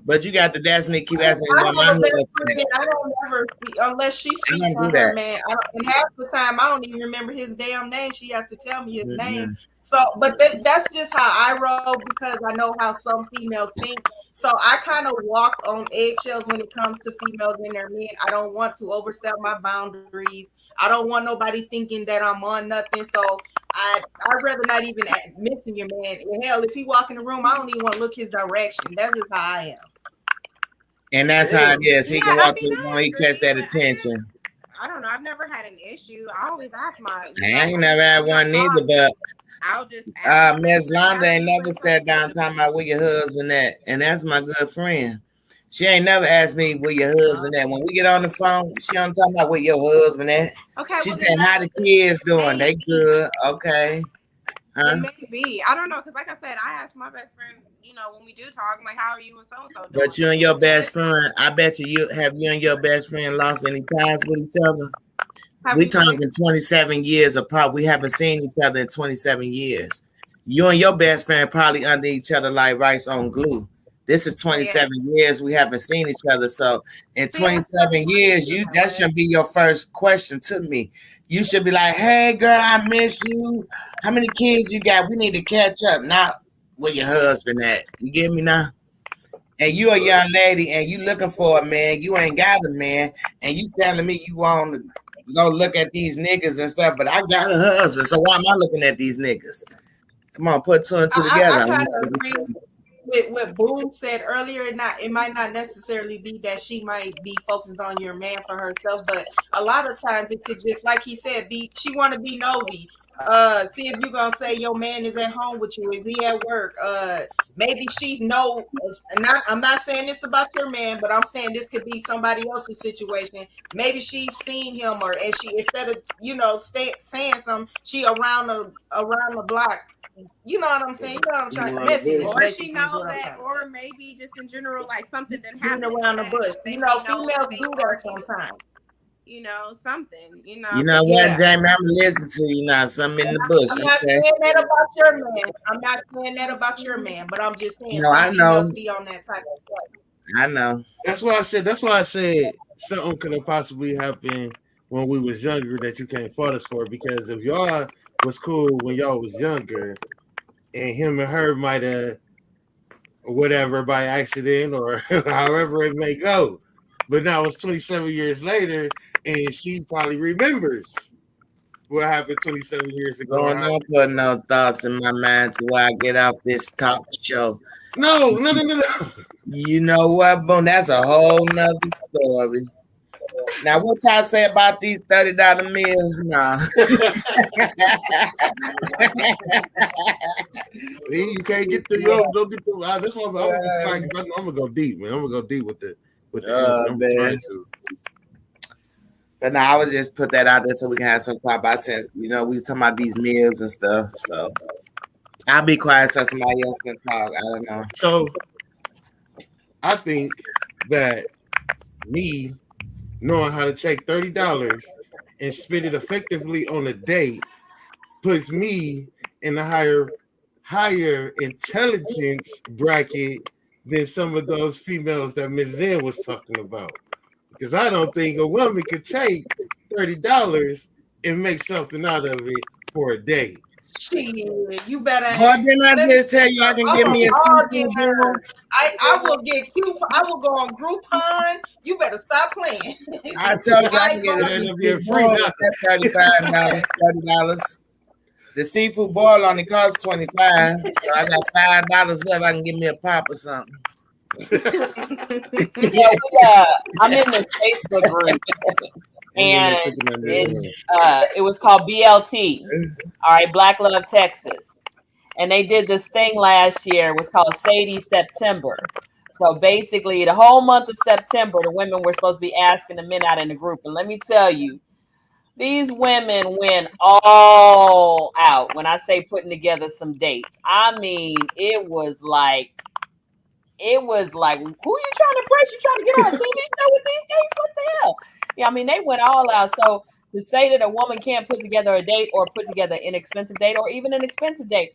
But you got the destiny to keep asking me
I
where
have
my
a best
husband
friend. I don't ever, unless she
at. I
speaks
don't do
on her
that.
man. And half the time, I don't even remember his damn name. She has to tell me his name.
Mm-mm.
So, but that's just how I roll because I know how some females think. So I kind of walk on eggshells when it comes to females and their men. I don't want to overstep my boundaries. I don't want nobody thinking that I'm on nothing. So I'd rather not even mention your man. And hell, if he walk in the room, I don't even want to look his direction. That's just how I am.
And that's how it
Damn.
is. He
Yeah,
can
I
walk
mean,
through the room,
I
he catch
agree,
that
but I guess
attention.
I don't know. I've never had an issue. I always ask my,
I ain't
when
never had
we don't
one neither,
talk,
but
I'll just ask my best friend,
Ms.Londa
"How are
ain't
you?"
never
and so
sat
and
down
so.
talking about where your husband at. And that's my good friend. She ain't never asked me where your husband at. When we get on the phone, she don't talk about where your husband at.
Okay,
She
well
said,
then
how the kids doing? They
maybe,
good. Okay. Huh?
then maybe I don't know, because like I said, I ask my best friend, when we do talk, I'm like, "How are you?" and so doing.
But you and your best friend, I bet you and your best friend lost any ties with each other?
Have
We
we what?
talking 27 years apart. We haven't seen each other in 27 years. You and your best friend probably under each other like rice on glue. This is
Yeah.
27 years we haven't seen each other. So in
See, I never
27
want to
years,
feel that
that
way.
should be your first question to me. You should be like, hey girl, I miss you. How many kids you got? We need to catch up. Not where your husband at. You get me now? And you a young lady and you looking for a man, you ain't got a man, and you telling me you want to go look at these niggas and stuff, but I got a husband, so why am I looking at these niggas? Come on, put two and two
I
together.
kind of agree with what Boom said earlier. It might not necessarily be that she might be focused on your man for herself, but a lot of times it could just, like he said, be she want to be nosy. See if you're gonna say your man is at home with you. Is he at work? Maybe she know. Not I'm not saying this about your man, but I'm saying this could be somebody else's situation. Maybe she's seen him, or and she instead of saying something, she around the block. You know what I'm saying? You know what I'm trying.
Around the bush.
Messiness
Or she
basically is
knows
what I'm
that,
trying to say.
or maybe just in general, like something didn't
Being
happen in the
around the
past.
bush.
Like they
You
may
know,
know that
females
they
do that
argued,
sometimes.
something,
You know
because
what,
Yeah.
Jamie? I'm listening to you now. Something in the bush.
I'm not
Okay.
saying that about your man. I'm not saying that about your man, but I'm just saying
No,
some
I
females
know.
be on that type of stuff.
I know.
That's why I said something could have possibly happened when we was younger that you can't fault us for, because if y'all was cool when y'all was younger and him and her might have whatever by accident or however it may go. But now it's 27 years later and she probably remembers what happened 27 years ago. Or
Don't put no thoughts in my mind to where I get off this talk show.
no, no, no, no, no.
You know what, Boom? That's a whole nother story. Now, what y'all say about these $30 meals? Nah.
You can't get through your don't get through. That's why I'm gonna be quiet because I'm gonna go deep, man. I'm gonna go deep with the answer. I'm gonna try
Man.
to.
But no, I would just put that out there so we can have some talk about since we talking about these meals and stuff. So I'll be quiet so somebody else can talk. I don't know.
So I think that me knowing how to take $30 and spend it effectively on a date puts me in a higher intelligence bracket than some of those females that Ms. Zen was talking about. Because I don't think a woman could take $30 and make something out of it for a day.
Shit, you better.
Boy, didn't I
Let me
just
tell
tell
you
you I
something.
can
I'm
give
a
me a seafood boil?
bargainer. I will get cute. I will go on Groupon. You better stop playing.
I told you I
I
can get a
It end
bargain.
up being
seafood
free
boil
now.
at that $35, $30. The seafood boil only costs 25. So I got $5 left. I can give me a pop or something.
Yeah, I'm in this Facebook group,
And then
and
I'm cooking that meal.
it was called BLT. All right, Black Love Texas, and they did this thing last year. It was called Sadie September. So basically, the whole month of September, the women were supposed to be asking the men out in the group, and let me tell you, these women went all out when I say putting together some dates. I mean, it was like it was like, who you trying to impress? You trying to get on a TV show with these dates? What the hell? Yeah, I mean, they went all out. So to say that a woman can't put together a date or put together an inexpensive date or even an expensive date,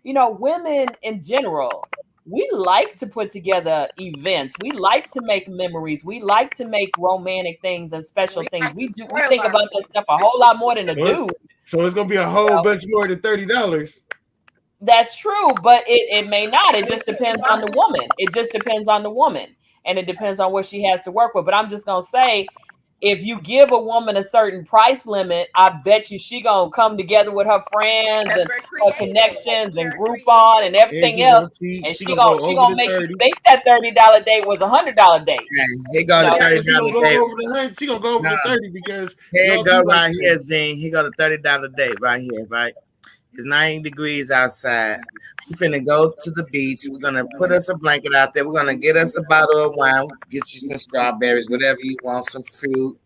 women in general, we like to put together events. We like to make memories. We like to make romantic things and special
We
things.
like
We
to
do. We
spoil
think
our
about that stuff a whole lot more than a
So,
dude.
so it's gonna be a whole bunch more than $30.
That's true, but it may not. It just depends on the woman. It just depends on the woman. And it depends on what she has to work with. But I'm just gonna say, if you give a woman a certain price limit, I bet you she gonna come together with her friends
because
and
we're
her
creative.
connections
We
and
are
Groupon and
creative.
And
everything
she
else,
gonna cheat.
and
She
she
gonna
gonna
go
she
over
gonna
the
make you
30.
think that $30 date was $100 date.
He go
You
to
know,
Yeah,
thirty
but she
dollar
gonna go
date.
over the 100. She gonna go over
No,
the 30 because
here
y'all
it go
be like
right
that.
here, Zing. He got a $30 date right here, right? It's 90 degrees outside. We finna go to the beach. We're gonna put us a blanket out there. We're gonna get us a bottle of wine. Get you some strawberries, whatever you want, some fruit.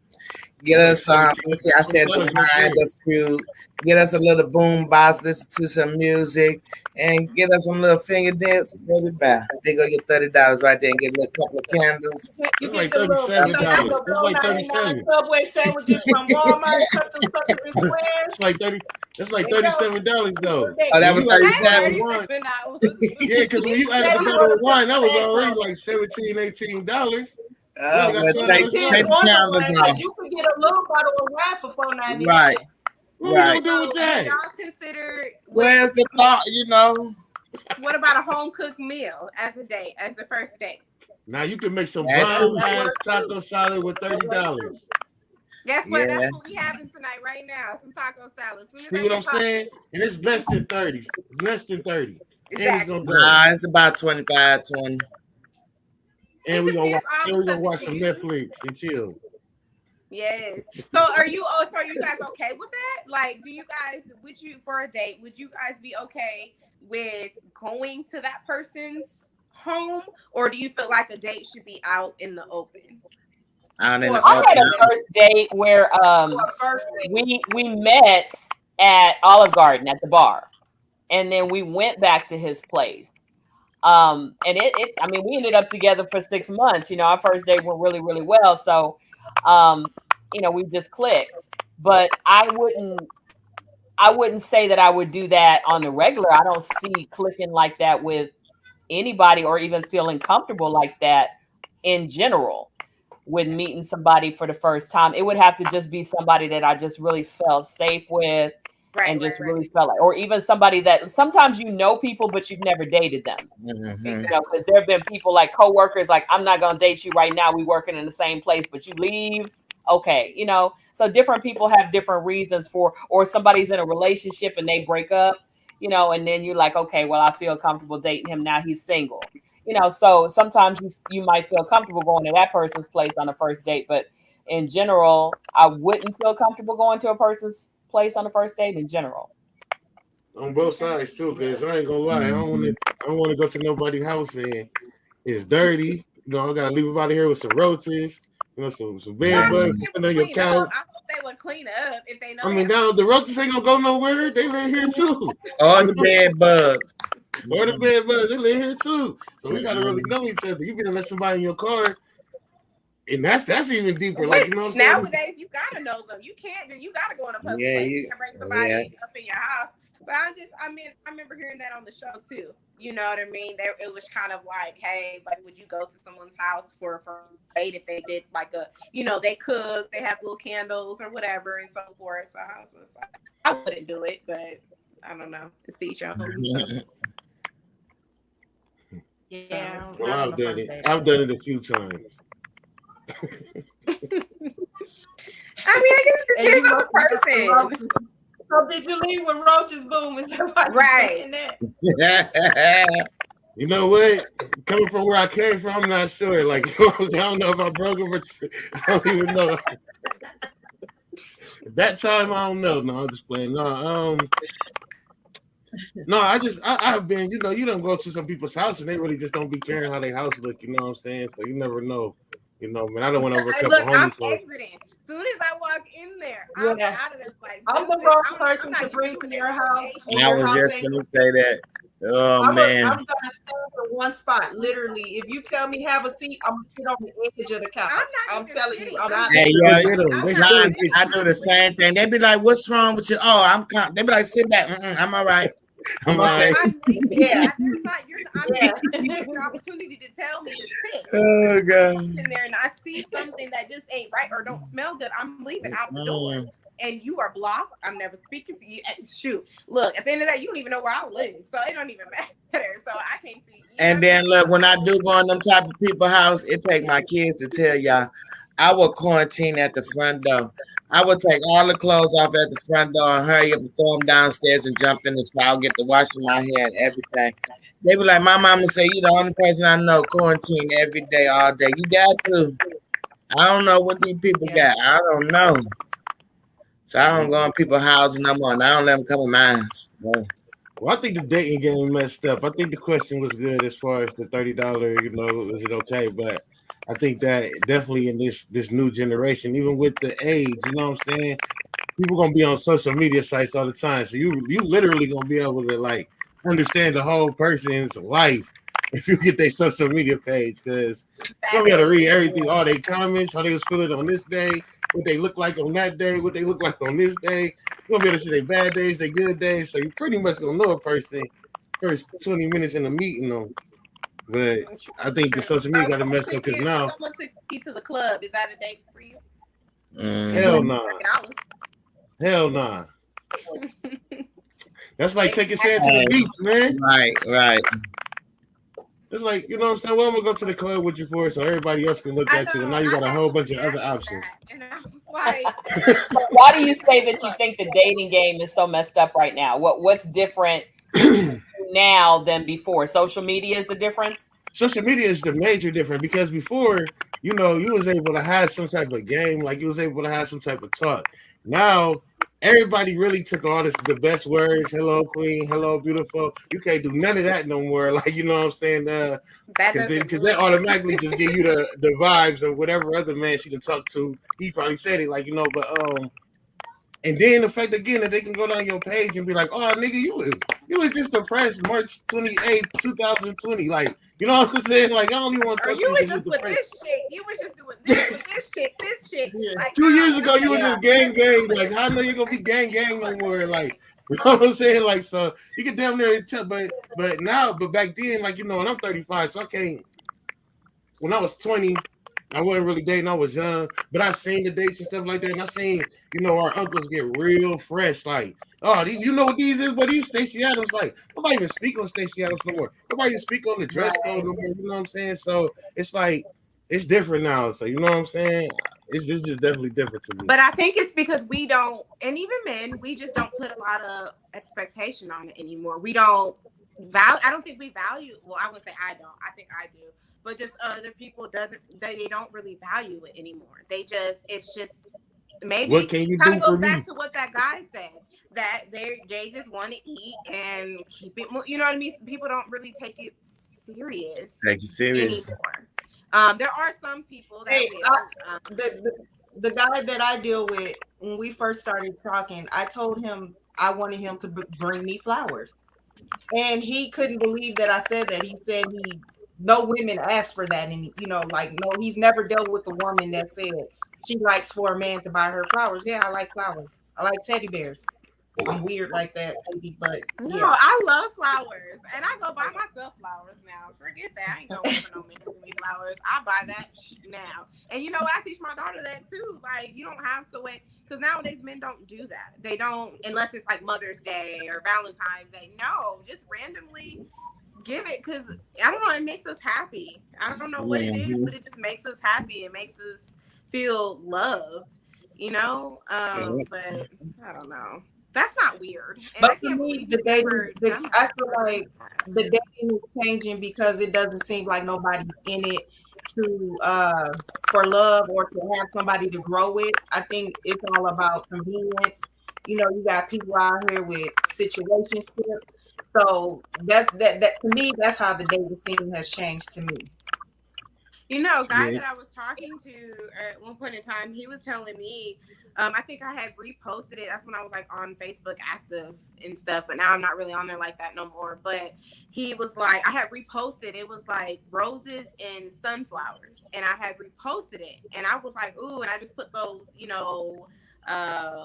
Get
Like
us let's see, I said the
17
wine, the fruit. Get us a little boom box, listen to some music, and get us some little finger dance. Baby, bye. They go get $30 right there and get a little couple of candles.
You
That's
get
like
the little,
$37.
the little
That's
four
like
ninety nine
37.
Subway sandwiches from Walmart. Cut them suckers in squares.
It's like 30. That's like
There you go.
$37 though.
Oh, that
When
was
you added the
That's
bottle
37.
of wine,
$37.
yeah, because
He
when you added
said
the
he
bottle
wanted
of
to
wine, that
put
was
tax
already
on it.
like $17, $18. You only got
Well,
It
take
$2
depends
take
left.
the
on the
candles
wine
off.
because you can get a little bottle of wine for $4.99.
Right,
What we
right.
gonna do with
So, do
that?
y'all consider
Where's the thought?
what about a home cooked meal as a date, as a first date?
Now you can make some
That
That
bomb
too.
that
ass
works too.
taco salad with
That
thirty
works too.
dollars.
Guess what?
Yeah.
That's what we having tonight, right now. Some taco salad. As soon as
See
I
what I'm
get my
saying? And it's less than 30. It's less than 30. And it's gonna
exactly.
go.
Nah, it's about 25, 20.
It
And we gonna watch
depends all
and
the
we gonna
stuff that
watch
you
some
use.
Netflix and chill.
Yes. So are you guys okay with that? Like, do you guys would you for a date, would you guys be okay with going to that person's home? Or do you feel like a date should be out in the open?
Out in
For a
the
I
first
had a
open.
date.
first date where
For a first date.
we met at Olive Garden at the bar, and then we went back to his place. And I mean, we ended up together for 6 months. Our first date went really, really well. So, um, we just clicked. But I wouldn't say that I would do that on the regular. I don't see clicking like that with anybody or even feeling comfortable like that in general with meeting somebody for the first time. It would have to just be somebody that I just really felt safe with
Right,
and
right,
just
right.
really felt like, or even somebody that sometimes people, but you've never dated them.
Hmm.
Exactly.
Because there have been people like coworkers, like, I'm not gonna date you right now. We working in the same place, but you leave. Okay, so different people have different reasons for, or somebody's in a relationship and they break up, and then you're like, okay, well, I feel comfortable dating him now. He's single. So sometimes you might feel comfortable going to that person's place on a first date, but in general, I wouldn't feel comfortable going to a person's place on the first date in general.
On both
Okay.
sides too,
Yeah.
because I ain't gonna lie,
Hmm.
I don't wanna go to nobody's house and it's dirty. I gotta leave everybody here with some roaches, some
No,
bed
I
bugs
think
Hmm.
they
sitting
would
on your
clean up.
couch.
I hope they would clean up if they
I
know
mean,
that.
now the roaches ain't gonna go nowhere. They live here too.
Or the bed bugs.
Or the
Mm-mm.
bed bugs, they live here too. So we gotta really
Mm-mm.
know each other. You better let somebody in your car, and that's even deeper. Like,
What
you know what I'm saying?
nowadays you gotta know them. You can't. You gotta go in a public
Yeah,
place. You
you.
can't bring
Yeah.
somebody up in your house. But I remember hearing that on the show too. You know what I mean? There, it was kind of like, hey, like, would you go to someone's house for a date if they did like they cook, they have little candles or whatever and so forth. So I was just like, I wouldn't do it, but I don't know. It's to each your own. So, so
Yeah,
Oh,
not on
I've
the
done
first
it.
date.
I've done it a few times.
I mean, I guess it
And you
depends on
must have some
the person.
roaches. So did you leave with roaches? Boom. Is that why you
Right.
saying that?
You know what? Coming from where I came from, I'm not sure. Like, you know what I'm saying? I don't know if I broke it, but I don't even know. That time, I don't know. No, I'm just playing. No, I've been. You don't go to some people's house and they really just don't be caring how their house look. You know what I'm saying? So you never know. Man, I don't went over a
Hey,
couple
look, I'm
homies. So
exiting. Soon as I walk in there, I'm
Yeah.
out of there. Like,
I'm the
deuces.
wrong
I'm
person to
not giving
bring
you
to
an
your house, and
I
your
was
explanation.
house
just
ain't.
gonna say that. Oh
I'm
man.
gonna stay for one spot. Literally, if you tell me have a seat, I'm gonna sit on the edge of the couch.
I'm not
I'm
even
telling you,
sitting.
I'm
I'm
not.
Yeah,
just.
yeah.
Get them.
I'm
They
not
still
Nah,
get
I
you.
do the same thing. They be like, "What's wrong with you?" Oh, They be like, "Sit back." I'm all right. I'm
I'm
all
all
right.
right.
I'm leaving.
Yeah,
There's not.
yeah.
You're not giving me an opportunity to tell me to sit.
Oh god.
In there and I see something that just ain't right or don't smell good, I'm leaving out the door.
Mm.
And you are blocked. I'm never speaking to you. And shoot, look, at the end of the day, you don't even know where I live, so it don't even matter. So I can't see. You know
And
what I
then
mean?
look, when I do go in them type of people house, it take my kids to tell y'all, I will quarantine at the front door. I will take all the clothes off at the front door and hurry up and throw them downstairs and jump in the shower, get to washing my hair and everything. They be like, my mama say, you the only person I know quarantine every day, all day. You got to. I don't know what these people
Yeah.
got. I don't know. So I don't go in people's houses no more. And I don't let them come in mine. No.
Well, I think the dating game messed up. I think the question was good as far as the $30. Is it okay? But I think that definitely in this new generation, even with the age, you know what I'm saying? People gonna be on social media sites all the time, so you literally gonna be able to like understand the whole person's life if you get their social media page, because you gonna be able to read everything, all their comments, how they was feeling on this day, what they look like on that day, what they look like on this day. You're gonna be able to see their bad days, their good days, so you pretty much gonna know a person first 20 minutes in the meeting them. But I think the social media got to mess up because
If
now,
someone took you to the club, is that a date for you?
hell
Mm-hmm.
nah,
$30.
hell nah. That's like taking sand to the
Hey,
beach, man.
right.
It's like, you know what I'm saying? Well, I'm gonna go to the club with you for so everybody else can look
I
at you. And
know.
now you
I
got a
had
whole bunch
someone
of other
ask me
options.
that, and I was like,
So why do you say that you think the dating game is so messed up right now? What's different now than before? Social media is the difference.
Social media is the major difference because before, you was able to have some type of game, like you was able to have some type of talk. Now, everybody really took all the best words, hello queen, hello beautiful. You can't do none of that no more. Like, you know what I'm saying?
that doesn't
Because they
work.
automatically just give you the vibes of whatever other man she can talk to. He probably said it like, but and then the fact again that they can go down your page and be like, "Oh, nigga, you was just depressed March 28th, 2020." Like, you know what I'm saying? Like, I don't even want to
Or
talk to
you
you
was
because you
just with
depressed.
this chick. You was just doing this with this chick, this chick.
Yeah.
Like,
2 years
no,
ago,
that's
you was
Yeah.
just gang. Like, how I know you're gonna be gang no more? Like, you know what I'm saying? Like, so you can damn near tell, but back then, like, and I'm 35, so I can't. When I was 20, I wasn't really dating. I was young, but I seen the dates and stuff like that. And I seen, our uncles get real fresh. Like, oh, you know what these is? But these Stacey Adams, like, nobody even speak on Stacey Adams no more. Nobody even speak on the dress code
Right.
no more. You know what I'm saying? So it's like, it's different now. So, you know what I'm saying? This is definitely different to me.
But I think it's because we don't, and even men, we just don't put a lot of expectation on it anymore. We don't value. I don't think we value. Well, I would say I don't. I think I do. But just other people doesn't. They don't really value it anymore. It's just
What
maybe
can you
kind
do
of
for
goes
me?
back to what that guy said that they just want to eat and keep it. You know what I mean? People don't really take it serious
Take you serious.
anymore. There are some people that
Hey,
will.
the guy that I deal with, when we first started talking, I told him I wanted him to bring me flowers, and he couldn't believe that I said that. He said no women ask for that, and like no, he's never dealt with a woman that said she likes for a man to buy her flowers. Yeah, I like flowers. I like teddy bears. I'm weird like that, maybe, but
No,
yeah.
I love flowers, and I go buy myself flowers now. Forget that. I ain't going for no man to give me flowers. I buy that now. And you know what? I teach my daughter that too. Like, you don't have to wait, because nowadays men don't do that. They don't, unless it's like Mother's Day or Valentine's Day. No, just randomly give it, because I don't know. It makes us happy. I don't know what it is,
Mm-hmm.
but it just makes us happy. It makes us feel loved. You know, but I don't know. That's not weird, and
But
I
for
can't
me,
believe he's never done that
I feel
before.
like the dating is changing because it doesn't seem like nobody's in it to for love or to have somebody to grow with. I think it's all about convenience. You got people out here with situationships. So that to me, that's how the dating scene has changed to me.
Guy
Yeah.
that I was talking to at one point in time, he was telling me, I think I had reposted it. That's when I was like on Facebook active and stuff, but now I'm not really on there like that no more. But he was like, I had reposted, it was like roses and sunflowers, and I had reposted it, and I was like, ooh, and I just put those,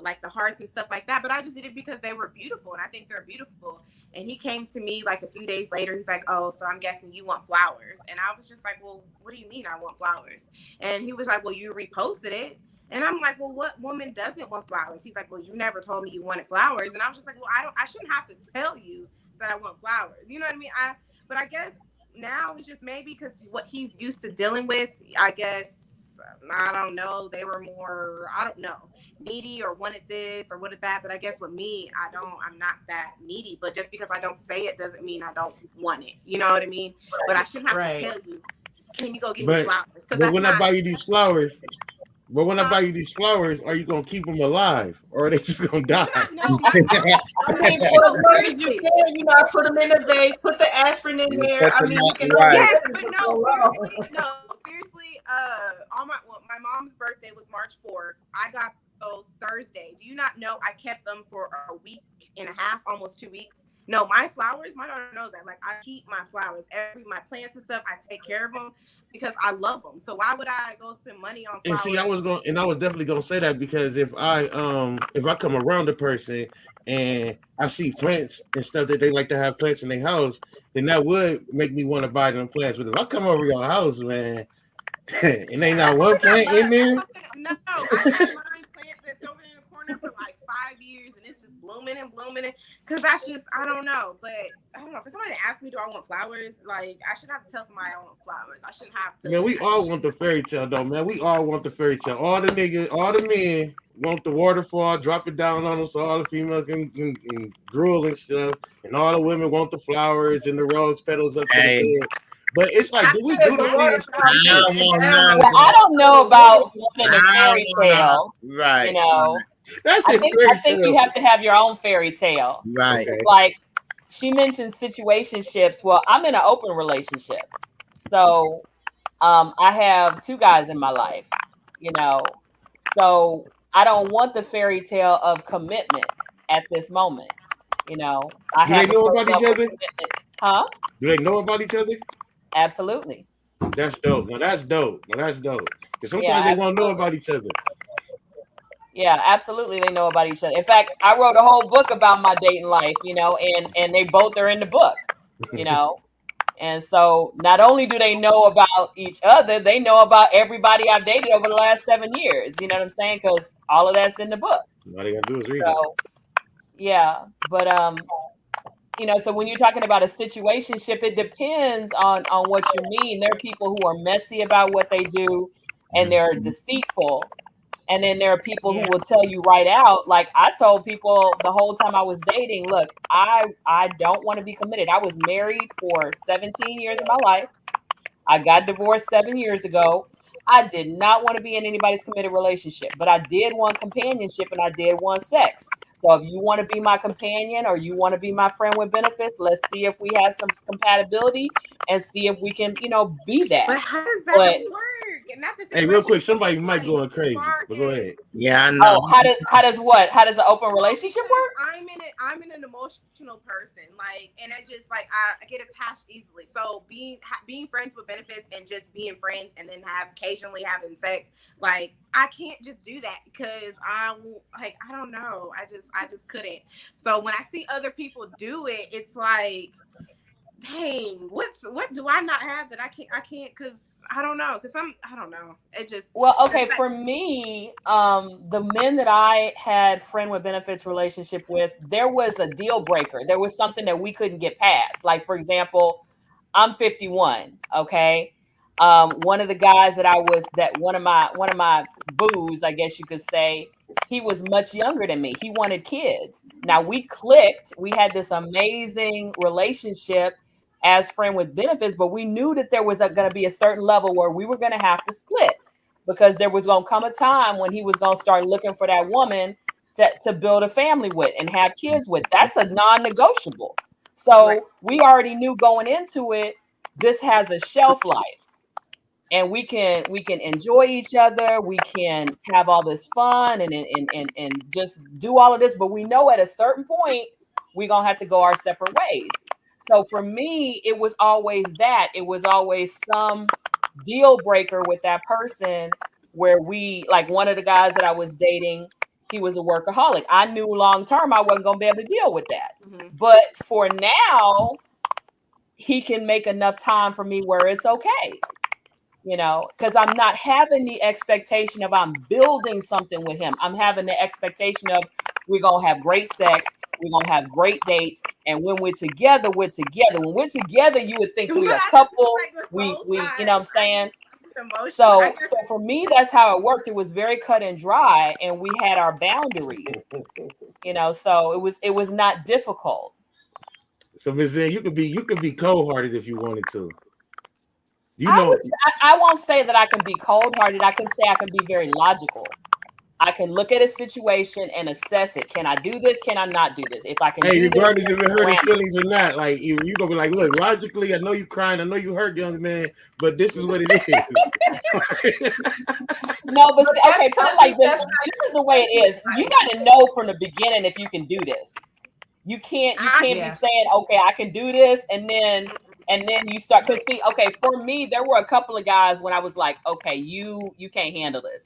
like the hearts and stuff like that. But I just did it because they were beautiful, and I think they're beautiful. And he came to me like a few days later. He's like, "Oh, so I'm guessing you want flowers." And I was just like, "Well, what do you mean I want flowers?" And he was like, "Well, you reposted it." And I'm like, "Well, what woman doesn't want flowers?" He's like, "Well, you never told me you wanted flowers." And I was just like, "Well, I shouldn't have to tell you that I want flowers." You know what I mean? But I guess now it's just maybe because what he's used to dealing with. I guess I don't know. They were more, I don't know, needy or wanted this or wanted that. But I guess with me, I'm not that needy. But just because I don't say it doesn't mean I don't want it. You know what I mean? But I shouldn't have to
Right.
tell you, can you go get me
But
flowers? Because
but
that's
when I
not,
buy you these flowers, but when I
huh?
buy you these flowers, are you gonna keep them alive or are they just gonna
Do you
die?
not know my
I
okay,
mean, for
no,
as long as you
seriously.
can, I put them in the vase, put the aspirin in
You
there.
put
I
them
mean, you can
out
only
right.
Yes,
hold them
but
for so
no,
long.
seriously, no, seriously. My mom's birthday was March 4th. I got those Thursday. Do you not know? I kept them for a week and a half, almost 2 weeks. No, my flowers. My daughter knows that. Like I keep my flowers, my plants and stuff. I take care of them because I love them. So why would I go spend money on
And see,
flowers?
I was definitely gonna say that because if I come around a person and I see plants and stuff that they like to have plants in their house, then that would make me want to buy them plants. But if I come over your house, man, and ain't not
That's
one
something I
plant in
love. That's
there,
something. No, I had mine plant that's over in the corner for like 5 years, and it's just blooming and blooming. Because that's just I don't know, but I don't know. For somebody to ask me, do I want flowers? Like I should have to tell somebody I want flowers. I shouldn't have
man,
to.
we all want the fairy tale though, man. We all want the fairy tale. All the men want the waterfall, drop it down on them so all the females can drool and stuff. And all the women want the flowers and the rose petals up to the
Hey,
bed. But it's like,
I
do we
Said
do
said
the
the
that.
things for
waterfall
I
too,
people?
don't
and
want
down
none
Well,
of
I
that.
don't
for
know
the
about
women.
wanting a
I don't
fairy
want
tale.
to.
You
Right,
know,
That's a
I
fairy
think you
tale.
have to have your own fairy tale.
right.
Okay.
Like she mentioned situationships. Well, I'm in an open relationship, so I have two guys in my life. You know, so I don't want the fairy tale of commitment at this moment. I
Do they
have a
know
certain
about each
level of
other?
commitment. Huh?
Do they know about each other?
Absolutely.
That's dope. Now that's dope. Now that's dope. Because sometimes
Yeah,
they won't know
absolutely.
about each other.
Yeah, absolutely. They know about each other. In fact, I wrote a whole book about my dating life, and they both are in the book, you know. And so not only do they know about each other, they know about everybody I've dated over the last 7 years. You know what I'm saying? Because all of that's in the book.
All they gotta do is read it.
So yeah, but so when you're talking about a situationship, it depends on what you mean. There are people who are messy about what they do, and they're
Mhm.
deceitful. And then there are people who
Yeah.
will tell you right out. Like I told people the whole time I was dating, look, I don't want to be committed. I was married for 17 years of my life. I got divorced 7 years ago. I did not want to be in anybody's committed relationship, but I did want companionship and I did want sex. So if you want to be my companion or you want to be my friend with benefits, let's see if we have some compatibility and see if we can, be that.
But how does that
But
work? And not the
Hey, real quick,
situationship.
somebody might
Like
going crazy, but go
Marcus.
ahead.
Yeah, I know.
oh, how does the open
Well,
relationship
because
work?
I'm an emotional person, like, and I just like I get attached easily. So being friends with benefits and just being friends, and then occasionally having sex, like I can't just do that because I don't know, I just couldn't. So when I see other people do it, it's like, dang, what do I not have that I can't because I don't know, it just
Well, okay,
it's like
for me, the men that I had friend with benefits relationship with, there was a deal breaker. There was something that we couldn't get past. Like, for example, I'm 51. Okay, one of the guys that one of my boos, I guess you could say, he was much younger than me. He wanted kids. Now we clicked. We had this amazing relationship as friend with benefits, but we knew that there was going to be a certain level where we were going to have to split because there was going to come a time when he was going to start looking for that woman to build a family with and have kids with. That's a non-negotiable.
right,
So we already knew going into it, this has a shelf life. and we can enjoy each other. We can have all this fun and just do all of this. But we know at a certain point we're gonna have to go our separate ways. So for me, it was always that. It was always some deal breaker with that person where we, like one of the guys that I was dating, he was a workaholic. I knew long term I wasn't gonna be able to deal with that.
Mhm.
But for now, he can make enough time for me where it's okay, because I'm not having the expectation of I'm building something with him. I'm having the expectation of we're gonna have great sex, we're gonna have great dates, and when we're together, we're together. When we're together, you would think
But
we're a
I just feel
couple.
like this whole
We you know what I'm
time,
saying?
I'm emotional. I
So
guess
for me, that's how it worked. It was very cut and dry, and we had our boundaries. So it was not difficult.
So Ms. Zen, you could be cold hearted if you wanted to. You
I
know,
would I won't say that I can be cold hearted. I can say I can be very logical. I can look at a situation and assess it. Can I do this? Can I not do this? If I can
hey,
do this,
regardless
what's
if
the
it hurt his
parameters?
feelings or not, like you gonna be like, look, logically, I know you crying, I know you hurt, young man, but this is what it is.
No, but
But
okay, put it
I
like
think
this.
that's
This is the way it is. You got to know from the beginning if you can do this. You can't be
yeah.
saying, okay, I can do this, and then you start, because see, okay, for me, there were a couple of guys when I was like, okay, you can't handle this.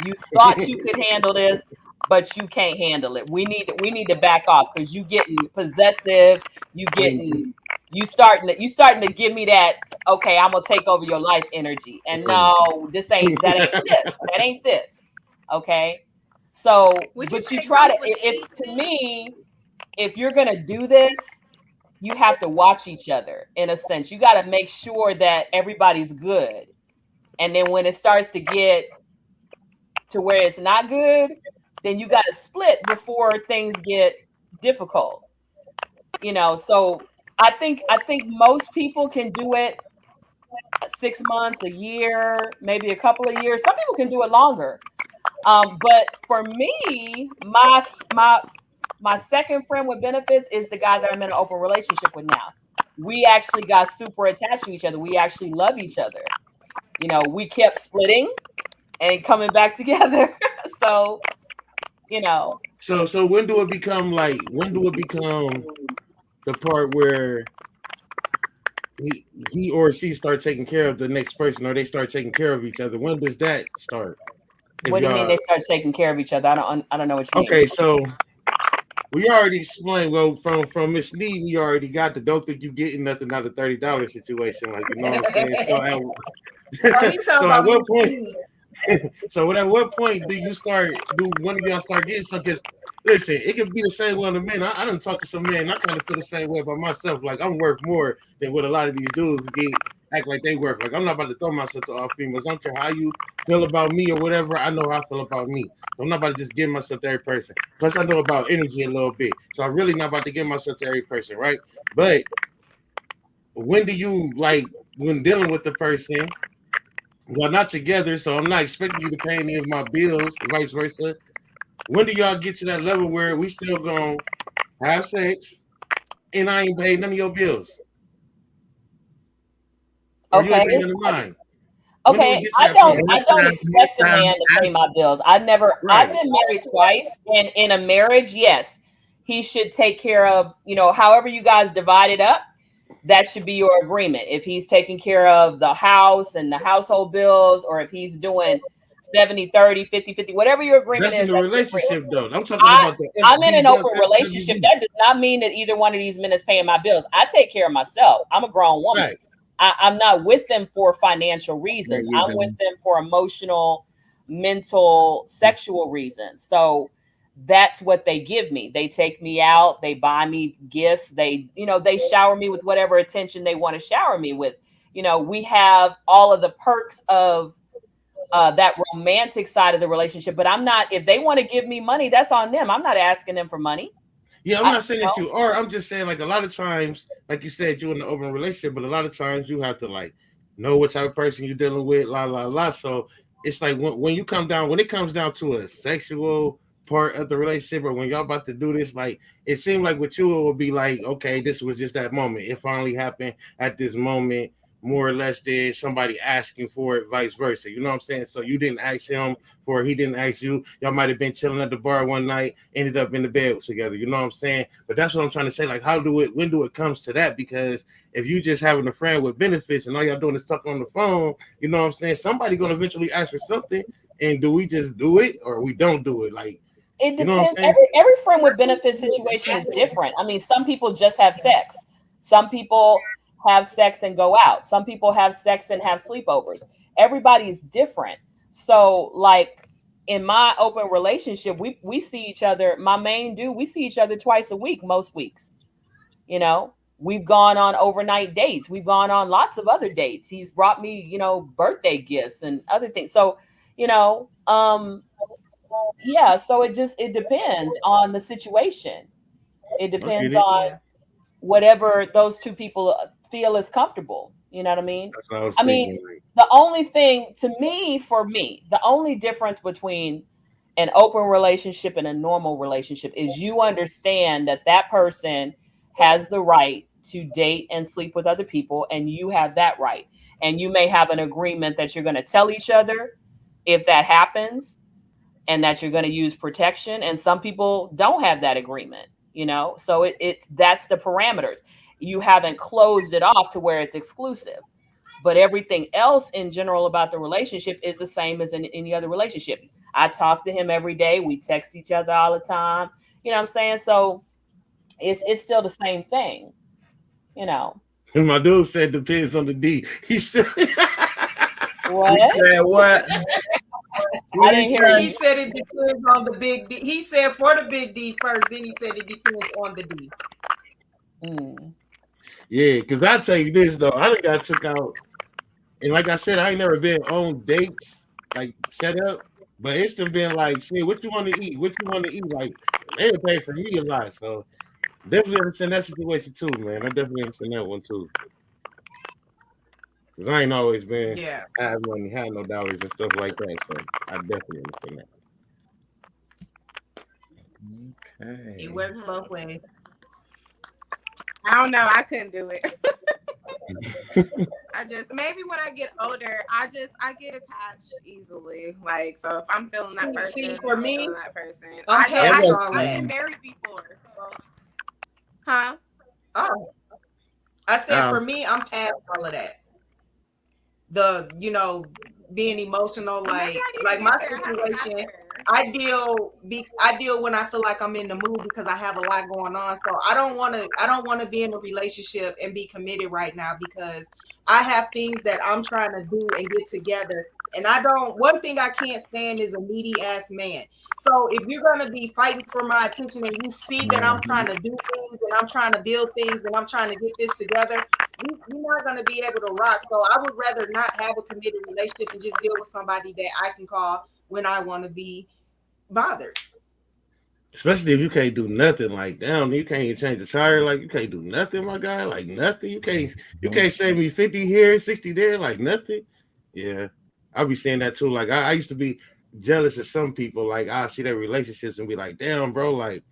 You thought you could handle this, but you can't handle it. We need to back off because you getting possessive, you getting you starting to give me that, okay, I'm gonna take over your life energy. And no, that ain't this. Okay. So,
would you
but
say
you
it
try
comes
to,
with
if
age
to
then?
me, if you're going to do this, you have to watch each other in a sense. You got to make sure that everybody's good. And then when it starts to get to where it's not good, then you got to split before things get difficult. So I think most people can do it 6 months, a year, maybe a couple of years. Some people can do it longer. But for me, my second friend with benefits is the guy that I'm in an open relationship with now. We actually got super attached to each other. We actually love each other. We kept splitting and coming back together. So, you know,
So when do it become the part where he or she start taking care of the next person, or they start taking care of each other? When does that start? If
what do you mean
y'all
they start taking care of each other? I don't know what you mean.
okay, so we already explained. Well, from Miss Snead, we already got the don't think you getting nothing out of $30 situation. Like, you know what I'm saying?
Oh, he talking
So at
about
what point?
me.
So at what point do one of y'all start getting some? Because listen, it can be the same way on the men. I done talked to some men. I kind of feel the same way about myself. Like, I'm worth more than what a lot of these dudes get act like they worth. Like, I'm not about to throw myself to all females. I don't care how you feel about me or whatever. I know how I feel about me. I'm not about to just give myself to every person. Plus, I know about energy a little bit. So I'm really not about to give myself to every person, right? But when do you like when dealing with the person? Well, not together, so I'm not expecting you to pay any of my bills, vice versa. When do y'all get to that level where we still gonna have sex and I ain't paid none of your bills? Or you ain't paid
Okay.
none of mine? When do it
Okay,
get to
I
that
don't
point?
I don't expect a man to pay my bills. I've
Right.
been married twice, and in a marriage, yes, he should take care of, however you guys divide it up, that should be your agreement. If he's taking care of the house and the household bills, or if he's doing 70-30, 50-50, whatever your agreement
That's in
is,
the
that's your agreement.
relationship though. I'm talking
I
about the
I'm in an open relationship.
FWB.
That does not mean that either one of these men is paying my bills. I take care of myself. I'm a grown woman.
Right.
I'm not with them for financial
There
reasons.
you
I'm with
go.
them for emotional, mental, sexual reasons. So that's what they give me. They take me out, they buy me gifts, they shower me with whatever attention they want to shower me with. We have all of the perks of that romantic side of the relationship, but I'm not, if they want to give me money, that's on them. I'm not asking them for money.
Yeah, I'm
I,
not saying that you are. I'm just saying, like, a lot of times, like you said, you're in an open relationship, but a lot of times you have to like know what type of person you're dealing with, la la la. So it's like when you come down, when it comes down to a sexual part of the relationship, or when y'all about to do this, like it seemed like with you, it would be like, okay, this was just that moment. It finally happened at this moment. more or less than somebody asking for it, vice versa. You know what I'm saying? So you didn't ask him for it, he didn't ask you. Y'all might have been chilling at the bar one night, ended up in the bed together. You know what I'm saying? But that's what I'm trying to say. Like, when do it comes to that? Because if you just having a friend with benefits and all y'all doing is talking on the phone, you know what I'm saying? Somebody gonna eventually ask for something. And do we just do it or we don't do it? Like,
It
you know what I'm
depends.
saying?
Every friend with benefit situation is different. I mean, some people just have sex. Some people have sex and go out. Some people have sex and have sleepovers. Everybody's different. So, like in my open relationship, we see each other. My main dude, we see each other twice a week, most weeks. You know, we've gone on overnight dates. We've gone on lots of other dates. He's brought me, birthday gifts and other things. So, you know, yeah, so it depends on the situation. It
I get
depends
it.
on
Yeah.
whatever those two people feel is comfortable. You know what I mean?
That's what I was
I mean,
thinking. Like,
the only thing to me, for me, the only difference between an open relationship and a normal relationship is you understand that that person has the right to date and sleep with other people, and you have that right. And you may have an agreement that you're going to tell each other if that happens, and that you're going to use protection, and some people don't have that agreement, so it's that's the parameters. You haven't closed it off to where it's exclusive, but everything else in general about the relationship is the same as in any other relationship. I talk to him every day, we text each other all the time, what I'm saying? So it's still the same thing, you know
my dude said depends on the D. He said,
He
what?
said what?
I
What he
didn't hear
say?
He
you.
said it depends on the big D. He said for the big D first, then he said it depends on the D.
Mm.
yeah, because I tell you this though, I done got took out, and like I said, I ain't never been on dates like set up, but it's done been like, shit, what you want to eat? What you want to eat? Like they pay for me a lot, so definitely understand that situation too, man. I definitely understand that one too, because I ain't always been
Yeah.
have money, had no dollars and stuff like that, so I definitely understand that.
It
Okay.
works
Mhm.
both ways.
I don't know. I couldn't do it. I just maybe when I get older, I get attached easily. Like so, if I'm feeling that
See,
person,
for
I'm
me,
feeling that person.
I'm
It
past
was
all
I've
that.
been married before, so huh?
Oh, I said for
um
me, I'm past all of that. Being emotional,
Maybe
like
I need to
like my
get there. I haven't got
situation,
there.
I deal when I feel like I'm in the mood because I have a lot going on. So I don't want to be in a relationship and be committed right now because I have things that I'm trying to do and get together. And I don't one thing I can't stand is a needy ass man. So if you're gonna be fighting for my attention and you see that I'm trying to do things and I'm trying to build things and I'm trying to get this together, we're not going to be able to rock. So I would rather not have a committed relationship and just deal with somebody that I can call when I want to be bothered.
Especially if you can't do nothing, like damn, you can't even change the tire, like you can't do nothing, my guy, like nothing. You can't save me 50 here, 60 there, like nothing. Yeah, I'll be saying that too. Like I used to be jealous of some people, like I see their relationships and be like, damn, bro, like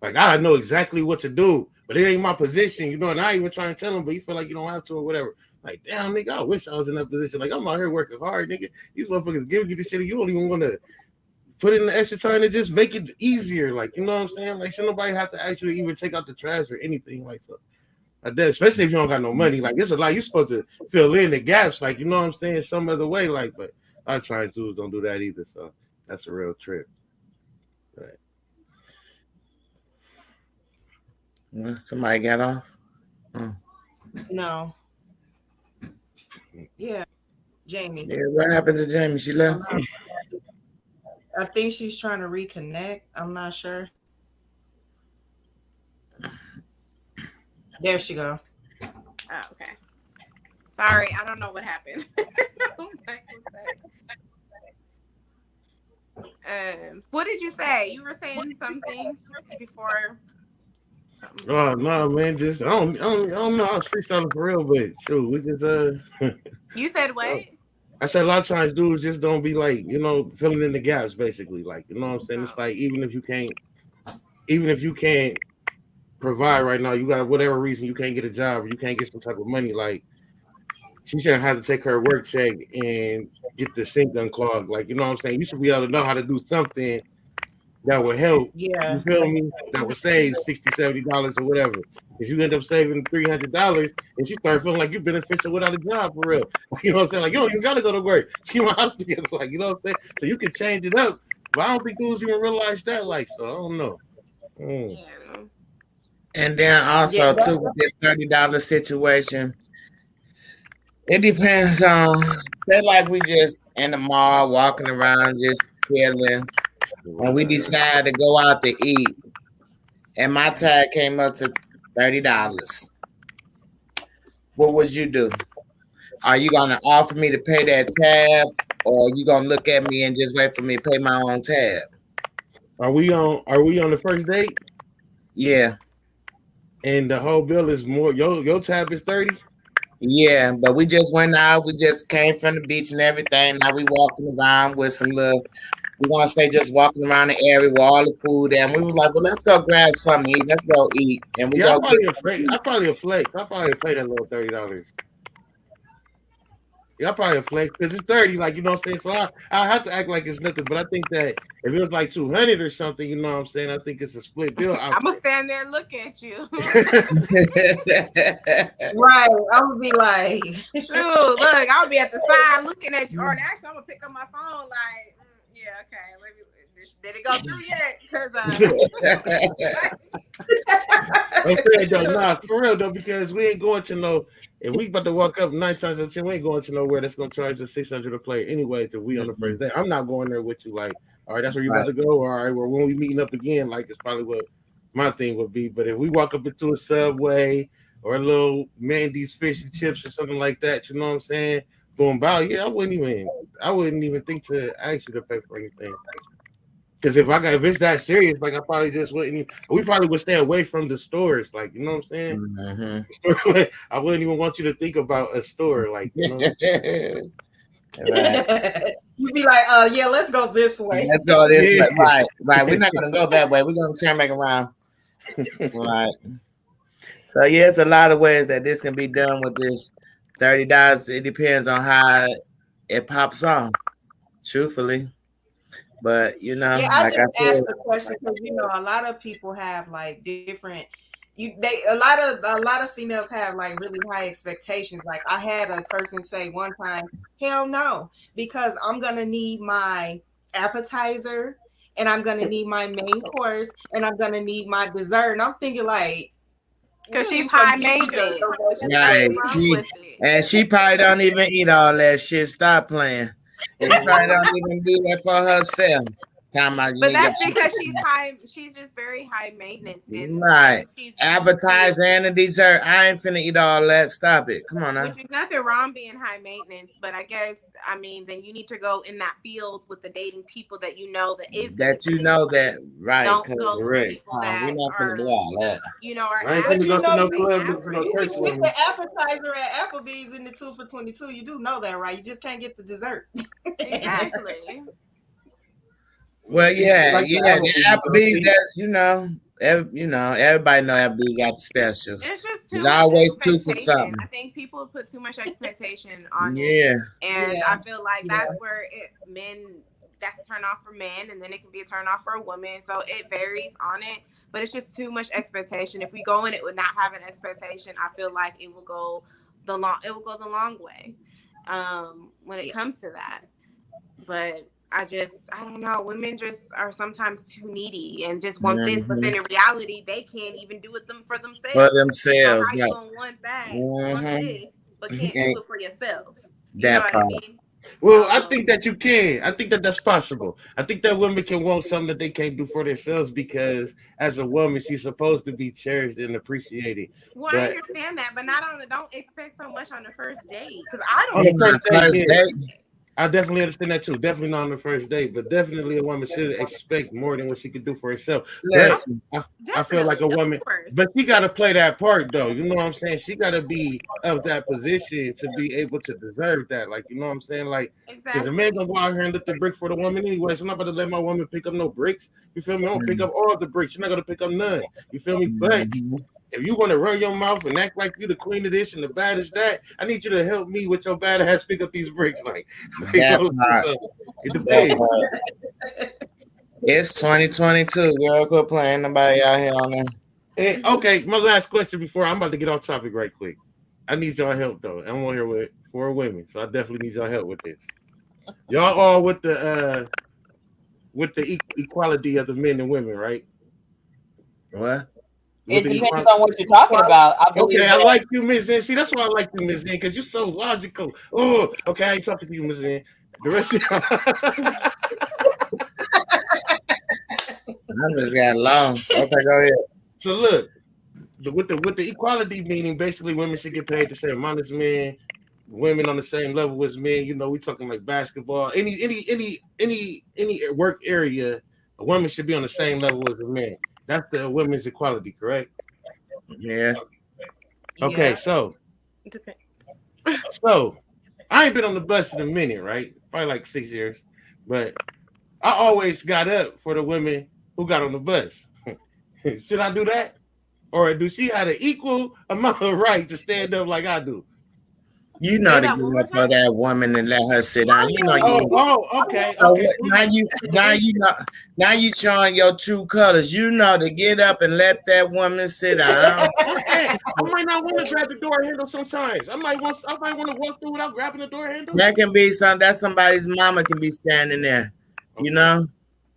I know exactly what to do, but it ain't my position, and I even try to tell them, but you feel like you don't have to or whatever. Like, damn, nigga, I wish I was in that position. Like, I'm out here working hard, nigga. These motherfuckers giving you this shit, and you don't even want to put in the extra time to just make it easier. Like, you know what I'm saying? Like, should nobody have to actually even take out the trash or anything like so. Like that, especially if you don't got no money. Like, it's a lot. You're supposed to fill in the gaps, like, you know what I'm saying? Some other way. Like, but a lot of times dudes don't do that either. So that's a real trip. Right.
well, somebody got off. Oh.
No, yeah, Jamie.
Yeah, what happened to Jamie? She
I'm
left.
not, I think she's trying to reconnect. I'm not sure. There she go.
Oh, okay. Sorry, I don't know what happened. Like, what did you say? You were saying something before something.
Oh no, man, just I don't know. I was freestyling for real, but shoot, we just
You said what?
I said a lot of times dudes just don't be like, filling in the gaps basically. Like, you know what I'm saying? It's
Oh,
like even if you can't provide right now, you got whatever reason you can't get a job or you can't get some type of money, like she shouldn't have to take her work check and get the sink unclogged. Like, you know what I'm saying? You should be able to know how to do something that would help. You
Yeah.
feel me? That would save $60, $70 or whatever. If you end up saving $300 and she start feeling like you're beneficial without a job for real. You know what I'm saying? Like, you don't even gotta go to work. Keep my house together. Like, you know what I'm saying? So you can change it up. But I don't think dudes even realize that. Like, so I don't know. Mm.
Yeah.
And then
Yeah.
also too with this $30 situation, it depends on say like we just in the mall walking around just chilling and we decide to go out to eat and my tab came up to $30. What would you do? Are you gonna offer me to pay that tab or are you gonna look at me and just wait for me to pay my own tab?
Are we on the first date?
Yeah.
And the whole bill is more your tab is 30?
Yeah, but we just went out. We just came from the beach and everything. Now we walking around with some little. We want to say just walking around the area with all the food, and we was like, "Well, let's go grab something to eat. Let's go eat." And we
Yeah, I
go
probably
get.
a flex. I probably a flex. I probably pay that little $30. Yeah, I probably a flex because it's 30, like you know what I'm saying. So I have to act like it's nothing. But I think that if it was like 200 or something, you know what I'm saying, I think it's a split bill.
I'm gonna stand there and look at you.
Right. I'm gonna be like,
Shoot, look, I'll be at the side looking at you. Or actually, I'm gonna pick up my phone. Like, yeah, okay. Let me. Did it go through yet?
I'm saying though, nah, for real though, because we ain't going to know if we about to walk up 9 times out of 10, we ain't going to nowhere that's gonna charge us 600 a play anyway. If we on the first day, I'm not going there with you. Like, all right, that's where you about
Right.
to go. All right, well, when we meeting up again, like it's probably what my thing would be. But if we walk up into a Subway or a little Mandy's fish and chips or something like that, you know what I'm saying? Boom, bow. Yeah, I wouldn't even think to ask you to pay for anything. Because if it's that serious, like I probably just wouldn't. We probably would stay away from the stores, like you know what I'm saying.
Mhm.
I wouldn't even want you to think about a store, like you know.
Right.
you be like, yeah, let's go this way.
Let's go this
Yeah,
way. Right. Right. We're not gonna go that way. We're gonna turn back around. Right. So yeah, it's a lot of ways that this can be done with this $30. It depends on how it pops off. Truthfully. But
Yeah, I
like
just
I
asked
said,
the question because a lot of people have like different. A lot of females have like really high expectations. Like I had a person say one time, "Hell no," because I'm gonna need my appetizer and I'm gonna need my main course and I'm gonna need my dessert. And I'm thinking like, we
Because
don't
she's
even
high
forget dessert
maintenance.
no more. She
That's
right.
what's
like,
wrong with it.
She probably don't even eat all that shit. Stop playing. She probably don't even do that for herself. Time out, you
But
ain't got
that's because she's high. She's just very high maintenance, and
right.
she's used to.
Appetizer and a dessert. I ain't finna eat all that. Stop it. Come on now.
Which is nothing wrong being high maintenance, but I guess I mean then you need to go in that field with the dating people that you know that is going to
That you
take
know
you.
that right.
Don't
Cause
go to
correct.
people
we
that
not finna
are
do all that.
are
I ain't
but
finna
you
go to
know,
average.
no
Say
club looking for no
you
average.
church
can get
woman.
the appetizer at Applebee's in the 2 for $22. You do know that, right? You just can't get the dessert.
Exactly.
Well,
See, I
yeah,
like the
yeah. The
Applebee's though.
Applebee's,
See,
that's everybody know Applebee's got the specials.
It's just
There's
too much
always two for
expectation.
something.
I think people put too much expectation on it,
Yeah.
and
Yeah,
I feel like
yeah.
that's where men. That's a turn off for men, and then it can be a turn off for a woman. So it varies on it, but it's just too much expectation. If we go in it with not having expectation, I feel like it will go the long. It will go the long way when it
Yeah.
comes to that. But I don't know. Women just are sometimes too needy and just want this, but
Hmm.
then in reality, they can't even do it for
For
themselves. So
themselves,
how you
right.
gonna want that, want
Hmm.
this, but can't do it for yourself? You know
That
what I
part.
mean?
well, I
Um,
think that you can. I think that that's possible. I think that women can want something that they can't do for themselves because, as a woman, she's supposed to be cherished and appreciated.
well, I
But
understand that, but not on the don't expect so much on the first date because I don't
on the
On
expect
my
first
so
date,
much
first
on
yeah,
the
date.
first date.
I definitely understand that too. Definitely not on the first date, but definitely a woman should expect more than what she could do for herself. But
Oh,
Listen,
I feel like
definitely,
a
of
woman,
course,
but she got to play that part though. You know what I'm saying? She got to be of that position to be able to deserve that. Like, you know what I'm saying? Like, because a man
exactly.
gonna go out here and lift the brick for the woman anyway. So I'm not about to let my woman pick up no bricks. You feel me? I'm gonna pick
mm,
up all the bricks. You're not gonna pick up none. You feel me? But
mhm.
If you want to run your mouth and act like you the queen of this and the baddest that, I need you to help me with your bad ass pick up these bricks. Like you
That
know,
part.
so it
That
depends.
part. It's 2022, girl. Quit playing. Nobody out here on there.
And, okay, my last question before I'm about to get off topic right quick. I need y'all help though. I'm on here with 4 women, so I definitely need y'all help with this. Y'all all with the equality of the men and women, right?
What?
With
It
the
depends
equality.
on what you're talking about. I
Okay,
believe
I
that
like you, Ms. N. See, that's why I like you, Ms. N, because you're so logical. Oh, okay, I ain't talking to you, Ms. N. The rest of y'all.
I just got lost. Okay, go ahead.
So look, with the equality meaning basically women should get paid the same amount as men, women on the same level as men. You know, we talking like basketball, any work area, a woman should be on the same level as a man. That's the women's equality, correct?
Yeah.
Okay,
Yeah.
Depends.
so I ain't been on the bus in a minute, right? Probably like 6 years, but I always got up for the women who got on the bus. Should I do that? Or do she have an equal amount of right to stand up like I do?
You know
Say
to
that
get
one more
up for
time.
that woman and let her sit down. You know
Oh,
you.
okay,
So
okay.
what, now you showing your true colors. You know to get up and let that woman sit down.
I'm saying I might not want to grab the door handle sometimes. I might want to walk through without grabbing the door handle.
That can be some. That somebody's mama can be standing there. You
Okay.
know.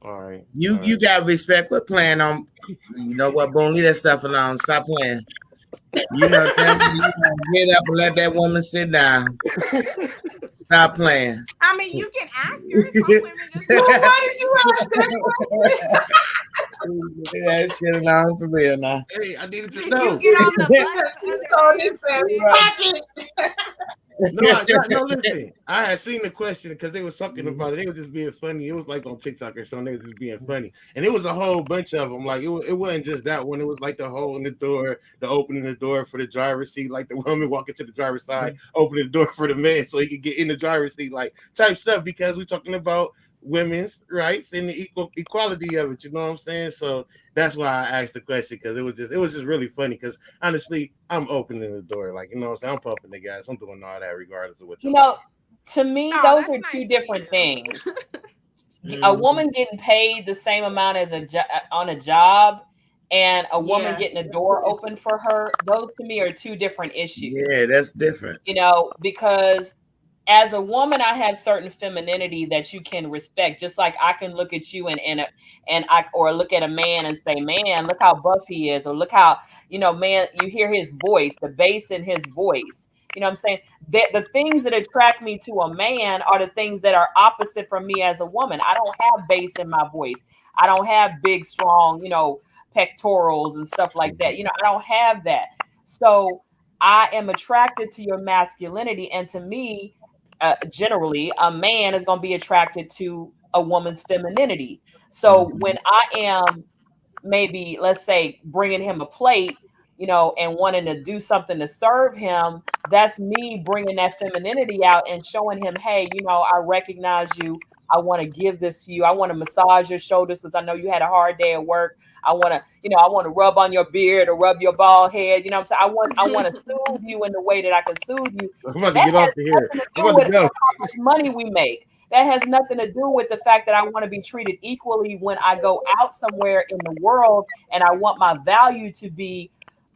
All right. All
You
right.
got respect. Quit playing on. You know what? Boom, leave that stuff alone. Stop playing. You know, you know, get up and let that woman sit down. Stop playing.
I mean, you can ask her. Some women just
Well,
want to
why
sit.
did you ask that question?
That shit alone for real now.
Hey, I needed to
Did you
know.
get on the bus
Because
the
he
other
told
day
his
and
ass,
sit there?
pop it.
No, no. Listen, I had seen the question because they was talking about it. They were just being funny. It was like on TikTok or something. They were just being funny, and it was a whole bunch of them. Like it wasn't just that one. It was like the hole in the door, the opening the door for the driver's seat, like the woman walking to the driver's side, opening the door for the man so he could get in the driver's seat, like type stuff. Because we're talking about women's rights and the equality of it. You know what I'm saying? So that's why I asked the question because it was just really funny. Because honestly, I'm opening the door, like you know what I'm saying. I'm pumping the gas. I'm doing all that regardless of what
you
y'all think.
know. To me,
Oh,
those
that's
are two
nice of
different
you.
things. A
Mhm.
woman getting paid the same amount as on a job, and a woman
Yeah.
getting a door open for her. Those to me are two different issues.
Yeah, that's different.
Because as a woman I have certain femininity that you can respect, just like I can look at you and I or look at a man and say, man, look how buff he is, or look how, man, you hear his voice, the bass in his voice. What I'm saying? The things that attract me to a man are the things that are opposite from me as a woman. I don't have bass in my voice. I don't have big strong, pectorals and stuff like that. I don't have that. So I am attracted to your masculinity. And to me, generally, a man is going to be attracted to a woman's femininity. So when
Mhm.
I am, maybe, let's say, bringing him a plate, and wanting to do something to serve him, that's me bringing that femininity out and showing him, hey, I recognize you. I want to give this to you. I want to massage your shoulders because I know you had a hard day at work. I want to rub on your beard or rub your bald head. What I'm saying? I want to soothe you in the way that I can soothe you.
I'm about to
That
get off
has
of here.
nothing to
I'm
do
about to
with
go.
how much money we make. That has nothing to do with the fact that I want to be treated equally when I go out somewhere in the world, and I want my value to be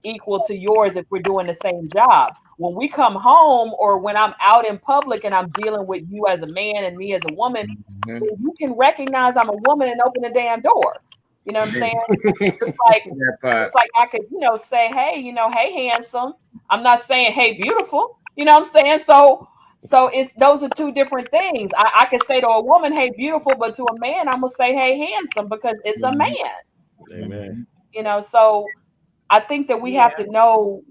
equal to yours if we're doing the same job. When we come home, or when I'm out in public and I'm dealing with you as a man and me as a woman,
Mhm.
then you can recognize I'm a woman and open the damn door. You know what I'm saying? It's like
That part.
I could, say, hey, hey, handsome. I'm not saying, hey, beautiful. You know what I'm saying? So it's those are two different things. I could say to a woman, hey, beautiful, but to a man, I'm gonna say, hey, handsome, because it's a man.
Mhm.
Amen.
Mhm.
So I think that we have
Yeah.
to know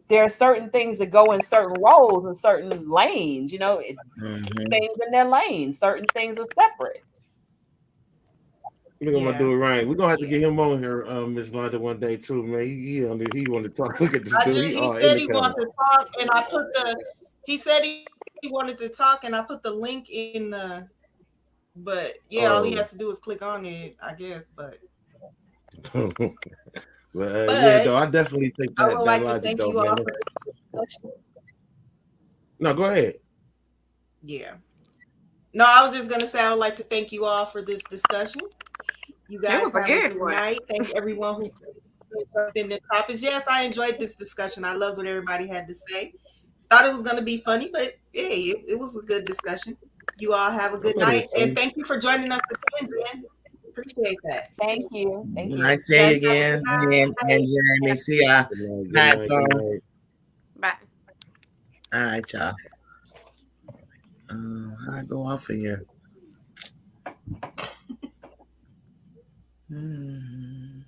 there are certain things that go in certain roles and certain lanes.
Mhm.
Things in their lanes. Certain things are separate.
Look at my
Yeah.
dude Ryan. We're gonna have to
Yeah.
get him on here, Miss Londa, one day too, man. He want to talk. Look at this dude. He
He
all in
said
the
he wanted
comments.
to talk, and I put the. He said he wanted to talk, and I put the link in the. But yeah, all he has to
Oh,
do is click on it, I guess. But
we But yeah,
But
though I definitely take
I would
that
like to
logic
thank
though,
you
man.
all for this discussion.
No, go ahead.
Yeah. No, I was just gonna say I would like to thank you all for this discussion. You
It
guys
was a
have a
good
good
one.
night. Thank everyone who participated in the topics. Yes, I enjoyed this discussion. I loved what everybody had to say. Thought it was gonna be funny, but hey, it was a good discussion. You all have a
I
good
thought it
night,
was
and
funny.
thank you for joining us again, Jen. Appreciate that.
Thank you. Thank
I
you.
You
see
guys
you
have a
again,
good
and
night.
Jeremy. See ya.
Good night, good
Night,
night, good
boom.
night.
Bye.
All right, y'all. I go off of here. Hmm.